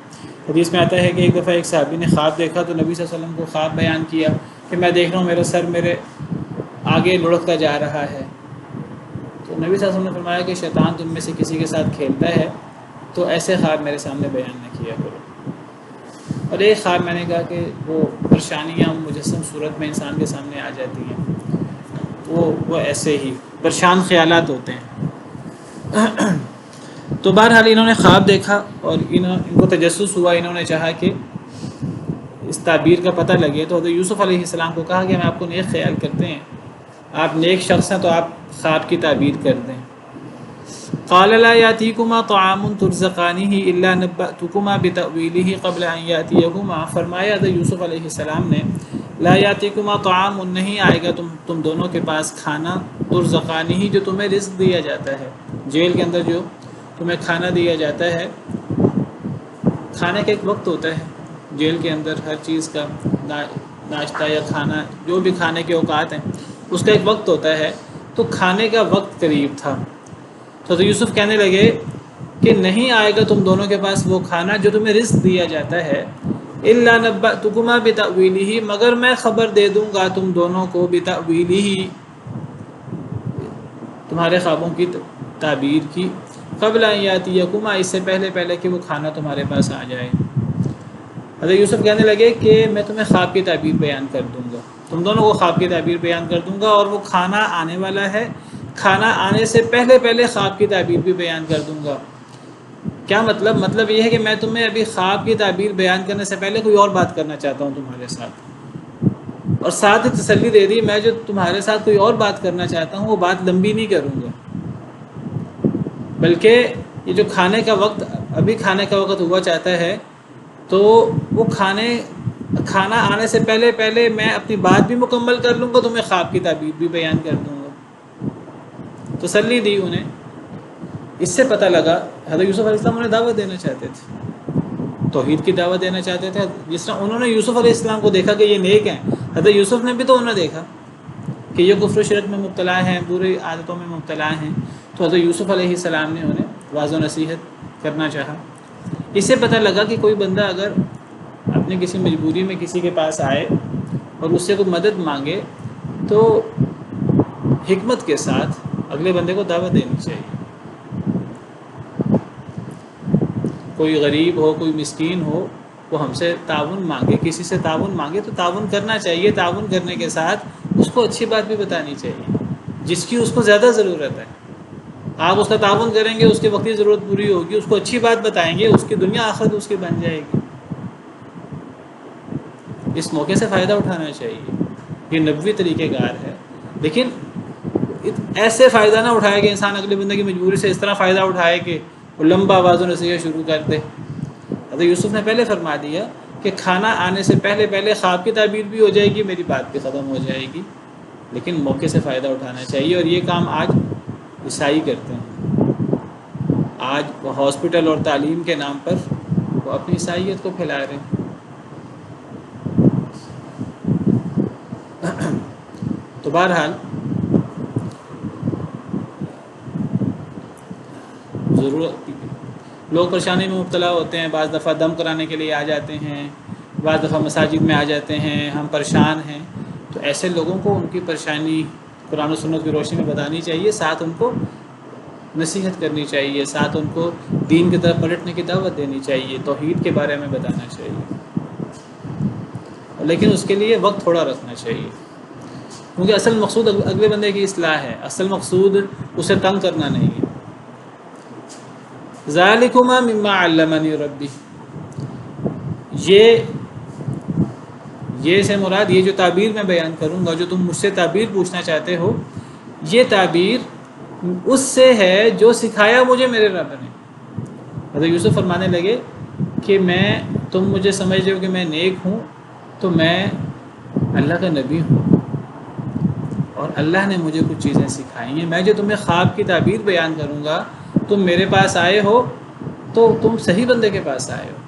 حدیث میں آتا ہے کہ ایک دفعہ ایک صحابی نے خواب دیکھا تو نبی صلی اللہ علیہ وسلم کو خواب بیان کیا کہ میں دیکھ رہا ہوں میرا سر میرے آگے لڑکتا جا رہا ہے۔ تو نبی صلی اللہ علیہ وسلم نے فرمایا کہ شیطان تم میں سے کسی کے ساتھ کھیلتا ہے، تو ایسے خواب میرے سامنے بیان نہ کیا کرو۔ اور ایک خواب میں نے کہا کہ وہ پریشانیاں مجسم صورت میں انسان کے سامنے آ جاتی ہیں، وہ ایسے ہی پریشان خیالات ہوتے ہیں۔ تو بہرحال انہوں نے خواب دیکھا اور ان کو تجسس ہوا، انہوں نے چاہا کہ اس تعبیر کا پتہ لگے، تو حضرت یوسف علیہ السلام کو کہا کہ ہم آپ کو نیک خیال کرتے ہیں، آپ نیک شخص ہیں، تو آپ خواب کی تعبیر کر دیں۔ قال لا یاتیکما طعام ترزقانہ الا نبأتکما بتأویلہ قبل ان یاتیکما، فرمایا حضرت یوسف علیہ السلام نے لا یاتیکما طعام، نہیں آئے گا تم دونوں کے پاس کھانا، ترزقانہ جو تمہیں رزق دیا جاتا ہے، جیل کے اندر جو تمہیں کھانا دیا جاتا ہے۔ کھانے کا ایک وقت ہوتا ہے جیل کے اندر، ہر چیز کا ناشتہ یا کھانا، جو بھی کھانے کے اوقات ہیں اس کا ایک وقت ہوتا ہے، تو کھانے کا وقت قریب تھا۔ تو یوسف کہنے لگے کہ نہیں آئے گا تم دونوں کے پاس وہ کھانا جو تمہیں رزق دیا جاتا ہے، الا نبأتکما بتأویلہ، مگر میں خبر دے دوں گا تم دونوں کو، بتأویلہ، تمہارے خوابوں کی تعبیر کی، قبل ان یاتیکما، اس سے پہلے کہ وہ کھانا تمہارے پاس آ جائے۔ حضرت یوسف کہنے لگے کہ میں تمہیں خواب کی تعبیر بیان کر دوں گا، تم دونوں کو خواب کی تعبیر بیان کر دوں گا، اور وہ کھانا آنے والا ہے، کھانا آنے سے پہلے خواب کی تعبیر بھی بیان کر دوں گا۔ کیا مطلب؟ مطلب یہ ہے کہ میں تمہیں ابھی خواب کی تعبیر بیان کرنے سے پہلے کوئی اور بات کرنا چاہتا ہوں تمہارے ساتھ، اور ساتھ ہی تسلی دے دی میں جو تمہارے ساتھ کوئی اور بات کرنا چاہتا ہوں وہ بات لمبی نہیں کروں گا، بلکہ یہ جو کھانے کا وقت ہوا چاہتا ہے، تو وہ کھانا آنے سے پہلے میں اپنی بات بھی مکمل کر لوں گا، تمہیں خواب کی تعبیر بھی بیان کر دوں گا۔ تسلی دی انہیں۔ اس سے پتہ لگا حضرت یوسف علیہ السلام انہیں دعوت دینا چاہتے تھے، توحید کی دعوت دینا چاہتے تھے۔ جس طرح انہوں نے یوسف علیہ السلام کو دیکھا کہ یہ نیک ہیں، حضرت یوسف نے بھی تو انہیں دیکھا کہ یہ کفر و شرک میں مبتلا ہیں، بری عادتوں میں مبتلا ہیں، تو حضرت یوسف علیہ السلام نے انہیں واضح و نصیحت کرنا چاہا۔ اس سے پتہ لگا کہ کوئی بندہ اگر اپنی کسی مجبوری میں کسی کے پاس آئے اور اس سے کوئی مدد مانگے تو حکمت کے ساتھ اگلے بندے کو دعوت دینی چاہیے۔ کوئی غریب ہو، کوئی مسکین ہو، وہ ہم سے تعاون مانگے، کسی سے تعاون مانگے تو تعاون کرنا چاہیے، تعاون کرنے کے ساتھ اس کو اچھی بات بھی بتانی چاہیے جس کی اس کو زیادہ ضرورت ہے۔ آپ اس کا تعاون کریں گے، اس کے وقتی ضرورت پوری ہوگی، اس کو اچھی بات بتائیں گے، اس کی دنیا آخرت اس کی بن جائے گی۔ اس موقع سے فائدہ اٹھانا چاہیے، یہ نبوی طریقہ کار ہے، لیکن ایسے فائدہ نہ اٹھائے کہ انسان اگلے بندے کی مجبوری سے اس طرح فائدہ اٹھائے کہ وہ لمبا آواز و نصیحت شروع کر دے۔ حضرت یوسف نے پہلے فرما دیا کہ کھانا آنے سے پہلے خواب کی تعبیر بھی ہو جائے گی، میری بات بھی ختم ہو جائے گی، لیکن موقع سے فائدہ اٹھانا چاہیے، اور یہ کام آج عیسائی کرتے ہیں۔ آج وہ ہاسپٹل اور تعلیم کے نام پر وہ اپنی عیسائیت کو پھیلا رہے ہیں۔ تو بہرحال ضرورت، لوگ پریشانی میں مبتلا ہوتے ہیں، بعض دفعہ دم کرانے کے لیے آ جاتے ہیں، بعض دفعہ مساجد میں آ جاتے ہیں، ہم پریشان ہیں، تو ایسے لوگوں کو ان کی پریشانی قرآن و سنت کی روشنی میں بتانی چاہیے، ساتھ ان کو نصیحت کرنی چاہیے، ساتھ ان کو دین کی طرف پلٹنے کی دعوت دینی چاہیے، توحید کے بارے میں بتانا چاہیے، لیکن اس کے لیے وقت تھوڑا رکھنا چاہیے، کیونکہ اصل مقصود اگلے بندے کی اصلاح ہے، اصل مقصود اسے تنگ کرنا نہیں ہے۔ ذالکما مما علمنی ربی، یہ سے مراد یہ جو تعبیر میں بیان کروں گا، جو تم مجھ سے تعبیر پوچھنا چاہتے ہو، یہ تعبیر اس سے ہے جو سکھایا مجھے میرے رب نے۔ حضرت یوسف فرمانے لگے کہ تم مجھے سمجھ رہے ہو کہ میں نیک ہوں، تو میں اللہ کا نبی ہوں، اور اللہ نے مجھے کچھ چیزیں سکھائی ہیں۔ میں جو تمہیں خواب کی تعبیر بیان کروں گا، تم میرے پاس آئے ہو تو تم صحیح بندے کے پاس آئے ہو۔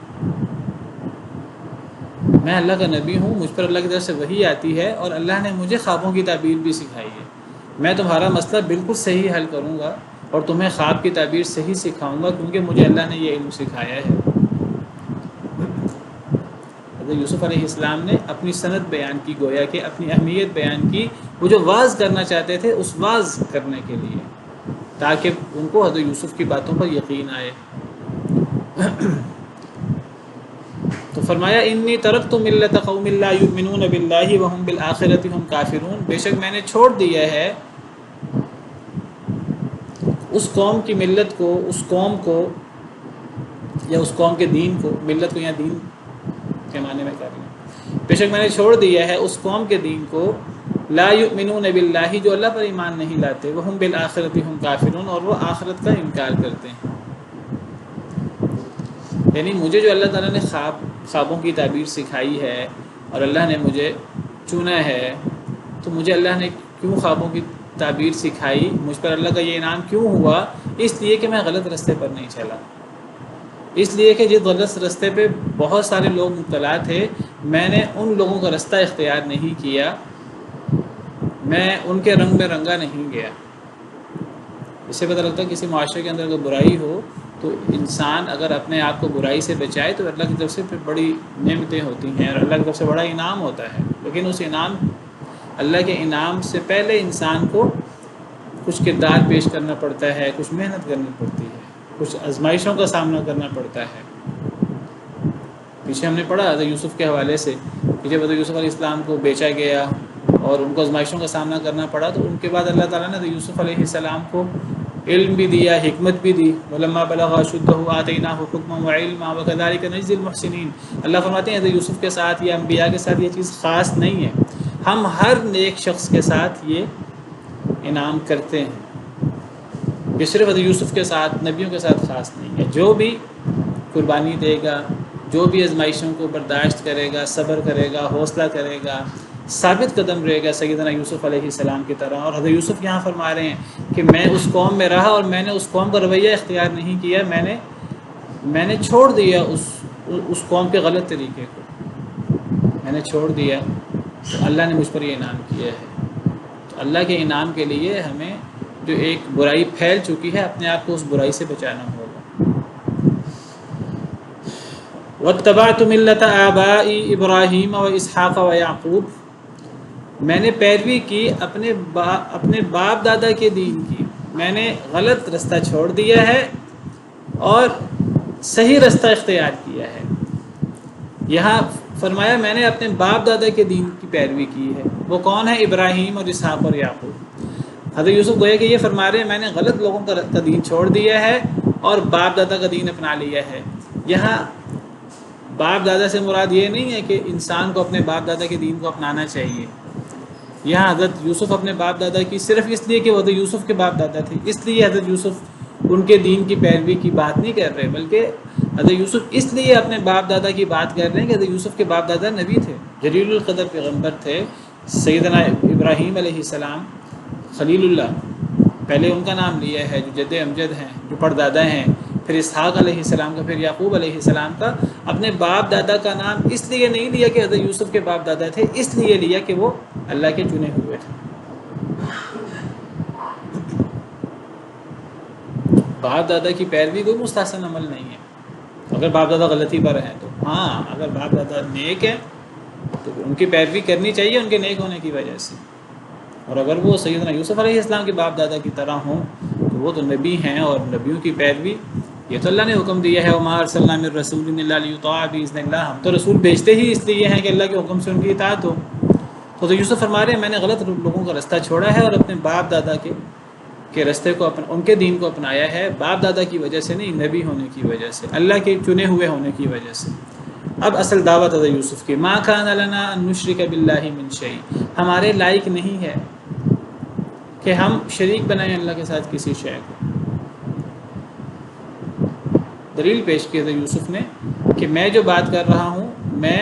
میں اللہ کا نبی ہوں، مجھ پر اللہ کی طرف سے وحی آتی ہے، اور اللہ نے مجھے خوابوں کی تعبیر بھی سکھائی ہے۔ میں تمہارا مسئلہ بالکل صحیح حل کروں گا، اور تمہیں خواب کی تعبیر صحیح سکھاؤں گا، کیونکہ مجھے اللہ نے یہ علم سکھایا ہے۔ حضرت یوسف علیہ السلام نے اپنی سند بیان کی، گویا کہ اپنی اہمیت بیان کی، وہ جو واعظ کرنا چاہتے تھے اس واعظ کرنے کے لیے، تاکہ ان کو حضرت یوسف کی باتوں پر یقین آئے۔ تو فرمایا انی ترکت ملت قوم لا یؤمنون باللہ وهم بالآخرۃ هم کافرون، بے شک میں نے چھوڑ دیا ہے اس قوم کی ملت کو، اس قوم کو یا اس قوم کے دین کو، ملت کو یا دین کے معنی میں کر لیں، بے شک میں نے چھوڑ دیا ہے اس قوم کے دین کو، لا یؤمنون باللہ، جو اللہ پر ایمان نہیں لاتے، وهم بالآخرۃ هم کافرون، اور وہ آخرت کا انکار کرتے ہیں۔ یعنی مجھے جو اللہ تعالیٰ نے خوابوں کی تعبیر سکھائی ہے، اور اللہ نے مجھے چنا ہے، تو مجھے اللہ نے کیوں خوابوں کی تعبیر سکھائی، مجھ پر اللہ کا یہ انعام کیوں ہوا؟ اس لیے کہ میں غلط راستے پر نہیں چلا، اس لیے کہ جس غلط راستے پہ بہت سارے لوگ مبتلا تھے، میں نے ان لوگوں کا راستہ اختیار نہیں کیا، میں ان کے رنگ میں رنگا نہیں گیا۔ اس سے پتہ لگتا ہے کسی معاشرے کے اندر اگر برائی ہو تو انسان اگر اپنے آپ کو برائی سے بچائے تو اللہ کی طرف سے پھر بڑی نعمتیں ہوتی ہیں اور اللہ کی طرف سے بڑا انعام ہوتا ہے. لیکن اس انعام اللہ کے انعام سے پہلے انسان کو کچھ کردار پیش کرنا پڑتا ہے، کچھ محنت کرنی پڑتی ہے، کچھ آزمائشوں کا سامنا کرنا پڑتا ہے. پیچھے ہم نے پڑھا حضرت یوسف کے حوالے سے کہ جب حضرت یوسف علیہ السلام کو بیچا گیا اور ان کو آزمائشوں کا سامنا کرنا پڑا تو ان کے بعد اللہ تعالیٰ نے حضرت یوسف علیہ السلام کو علم بھی دیا، حکمت بھی دی. وَلَمَّا بَلَغَ أَشُدَّهُ آتَيْنَاهُ حُكْمًا وَعِلْمًا وَكَذَلِكَ نَجْزِي الْمُحْسِنِينَ. اللہ فرماتے ہیں حضرت یوسف کے ساتھ یا انبیاء کے ساتھ یہ چیز خاص نہیں ہے، ہم ہر نیک شخص کے ساتھ یہ انعام کرتے ہیں. یہ صرف حضرت یوسف کے ساتھ، نبیوں کے ساتھ خاص نہیں ہے. جو بھی قربانی دے گا، جو بھی آزمائشوں کو برداشت کرے گا، صبر کرے گا، حوصلہ کرے گا، ثابت قدم رہے گا سیدنا یوسف علیہ السلام کی طرح. اور حضرت یوسف یہاں فرما رہے ہیں کہ میں اس قوم میں رہا اور میں نے اس قوم کا رویہ اختیار نہیں کیا، میں نے چھوڑ دیا اس قوم کے غلط طریقے کو، میں نے چھوڑ دیا. تو اللہ نے مجھ پر یہ انعام کیا ہے. تو اللہ کے انعام کے لیے ہمیں جو ایک برائی پھیل چکی ہے اپنے آپ کو اس برائی سے بچانا ہوگا. وَاتَّبَعْتُ مِلَّةَ آبَائِي إِبْرَاهِيمَ وَإِسْحَاقَ وَيَعْقُوبَ. میں نے پیروی کی اپنے باپ دادا کے دین کی. میں نے غلط رستہ چھوڑ دیا ہے اور صحیح رستہ اختیار کیا ہے. یہاں فرمایا میں نے اپنے باپ دادا کے دین کی پیروی کی ہے. وہ کون ہے؟ ابراہیم اور اسحاق اور یعقوب. حضرت یوسف گویا کہ یہ فرما رہے ہیں میں نے غلط لوگوں کا دین چھوڑ دیا ہے اور باپ دادا کا دین اپنا لیا ہے. یہاں باپ دادا سے مراد یہ نہیں ہے کہ انسان کو اپنے باپ دادا کے دین کو اپنانا چاہیے. یہاں حضرت یوسف اپنے باپ دادا کی صرف اس لیے کہ وہ حضرت یوسف کے باپ دادا تھے اس لیے حضرت یوسف ان کے دین کی پیروی کی بات نہیں کر رہے، بلکہ حضرت یوسف اس لیے اپنے باپ دادا کی بات کر رہے ہیں کہ حضرت یوسف کے باپ دادا نبی تھے، جلیل القدر پیغمبر تھے. سیدنا ابراہیم علیہ السلام خلیل اللہ، پہلے ان کا نام لیا ہے جو جد امجد ہیں، جو پردادا ہیں، پھر اسحاق علیہ السلام کا، پھر یعقوب علیہ السلام کا. اپنے باپ دادا کا نام اس لیے نہیں لیا کہ حضرت یوسف کے باپ دادا تھے، اس لیے لیا کہ وہ اللہ کے چنے ہوئے تھے. باپ دادا کی پیروی کوئی مستحسن عمل نہیں ہے اگر باپ دادا غلطی پر ہیں تو. ہاں اگر باپ دادا نیک ہیں تو ان کی پیروی کرنی چاہیے ان کے نیک ہونے کی وجہ سے. اور اگر وہ سیدنا یوسف علیہ السلام کے باپ دادا کی طرح ہوں تو وہ تو نبی ہیں، اور نبیوں کی پیروی یہ تو اللہ نے حکم دیا ہے وَمَا أَرْسَلْنَا مِن رَّسُولٍ إِلَّا لِيُطَاعَ بِإِذْنِ اللَّهِ. ہم تو رسول بھیجتے ہی اس لیے ہیں کہ اللہ کے حکم سے ان کی اطاعت ہو. تو یوسف فرما رہے ہیں میں نے غلط لوگوں کا رستہ چھوڑا ہے اور اپنے باپ دادا کے رستے کو ان کے دین کو اپنایا ہے، باپ دادا کی وجہ سے نہیں، نبی ہونے کی وجہ سے، اللہ کے چنے ہوئے ہونے کی وجہ سے. اب اصل دعوت حضرت یوسف کی مَا كَانَ لَنَا أَن نُشْرِكَ بِاللَّهِ مِن شَيْءٍ. ہمارے لائق نہیں ہے کہ ہم شریک بنائیں اللہ کے ساتھ کسی شے کو. دلیل پیش کی حضرت یوسف نے کہ میں جو بات کر رہا ہوں میں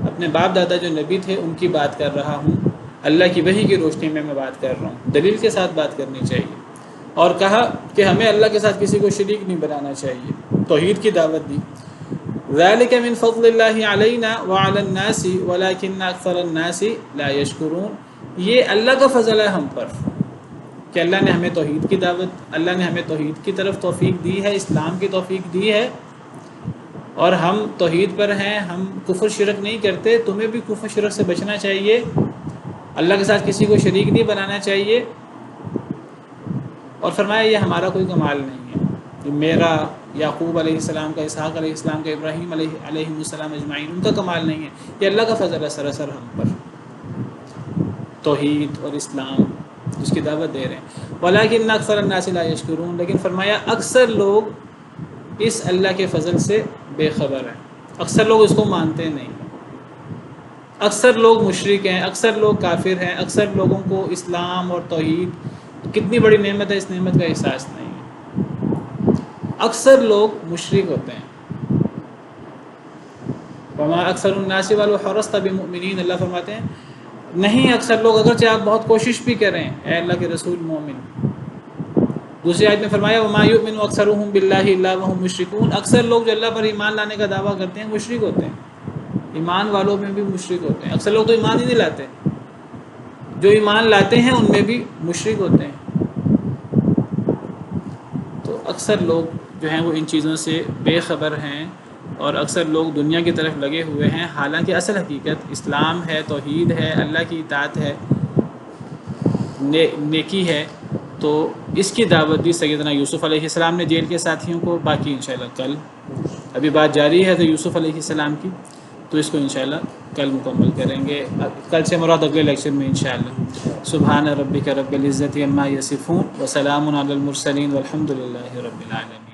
اپنے باپ دادا جو نبی تھے ان کی بات کر رہا ہوں، اللہ کی وحی کی روشنی میں بات کر رہا ہوں. دلیل کے ساتھ بات کرنی چاہیے. اور کہا کہ ہمیں اللہ کے ساتھ کسی کو شریک نہیں بنانا چاہیے. توحید کی دعوت دی. ذَلِكَ مِن فَضْلِ اللَّهِ عَلَيْنَا وَعَلَى النَّاسِ وَلَكِنَّ أَكْثَرَ النَّاسِ لَا يَشْكُرُونَ. یہ اللہ کا فضل ہے ہم پر کہ اللہ نے ہمیں توحید کی دعوت، اللہ نے ہمیں توحید کی طرف توفیق دی ہے، اسلام کی توفیق دی ہے، اور ہم توحید پر ہیں، ہم کفر شرک نہیں کرتے. تمہیں بھی کفر شرک سے بچنا چاہیے، اللہ کے ساتھ کسی کو شریک نہیں بنانا چاہیے. اور فرمایا یہ ہمارا کوئی کمال نہیں ہے، یہ میرا، یعقوب علیہ السلام کا، اسحاق علیہ السلام کا، ابراہیم علیہ السلام اجمعین ان کا کمال نہیں ہے، یہ اللہ کا فضل ہے سراسر ہم پر. توحید اور اسلام جس کی دعوت دے رہے ہیں. وَلَٰكِنَّ أَكْثَرَ النَّاسِ لَا يَشْكُرُونَ. لیکن فرمایا اکثر لوگ اس اللہ کے فضل سے بے خبر ہیں، اکثر لوگ اس کو مانتے نہیں، اکثر لوگ مشرک ہیں، اکثر لوگ کافر ہیں، اکثر لوگوں کو اسلام اور توحید کتنی بڑی نعمت ہے اس نعمت کا احساس نہیں ہے. اکثر لوگ مشرک ہوتے ہیں. وَمَا أَكْثَرُ النَّاسِ وَلَوْ حَرَصْتَ بِمُؤْمِنِينَ. اللہ فرماتے ہیں نہیں اکثر لوگ اگرچہ آپ بہت کوشش بھی کریں اے اللہ کے رسول مومن. دوسری آیت میں فرمایا وَمَا يُؤْمِنُ أَكْثَرُهُم بِاللَّهِ إِلَّا وَهُمْ مُشْرِكُونَ. اکثر لوگ جو اللہ پر ایمان لانے کا دعویٰ کرتے ہیں مشرک ہوتے ہیں، ایمان والوں میں بھی مشرک ہوتے ہیں. اکثر لوگ تو ایمان ہی نہیں لاتے، جو ایمان لاتے ہیں ان میں بھی مشرک ہوتے ہیں. تو اکثر لوگ جو ہیں وہ ان چیزوں سے بے خبر ہیں، اور اکثر لوگ دنیا کی طرف لگے ہوئے ہیں، حالانکہ اصل حقیقت اسلام ہے، توحید ہے، اللہ کی اطاعت ہے، نیکی ہے۔ تو اس کی دعوت دی سیدنا یوسف علیہ السلام نے جیل کے ساتھیوں کو، باقی انشاءاللہ کل ابھی بات جاری ہے تو یوسف علیہ السلام کی، تو اس کو انشاءاللہ کل مکمل کریں گے، کل سے مراد اگلے لیکچر میں انشاءاللہ۔ سبحان ربک رب العزت عما یصفون وسلام علی المرسلین والحمد للہ رب العالمین۔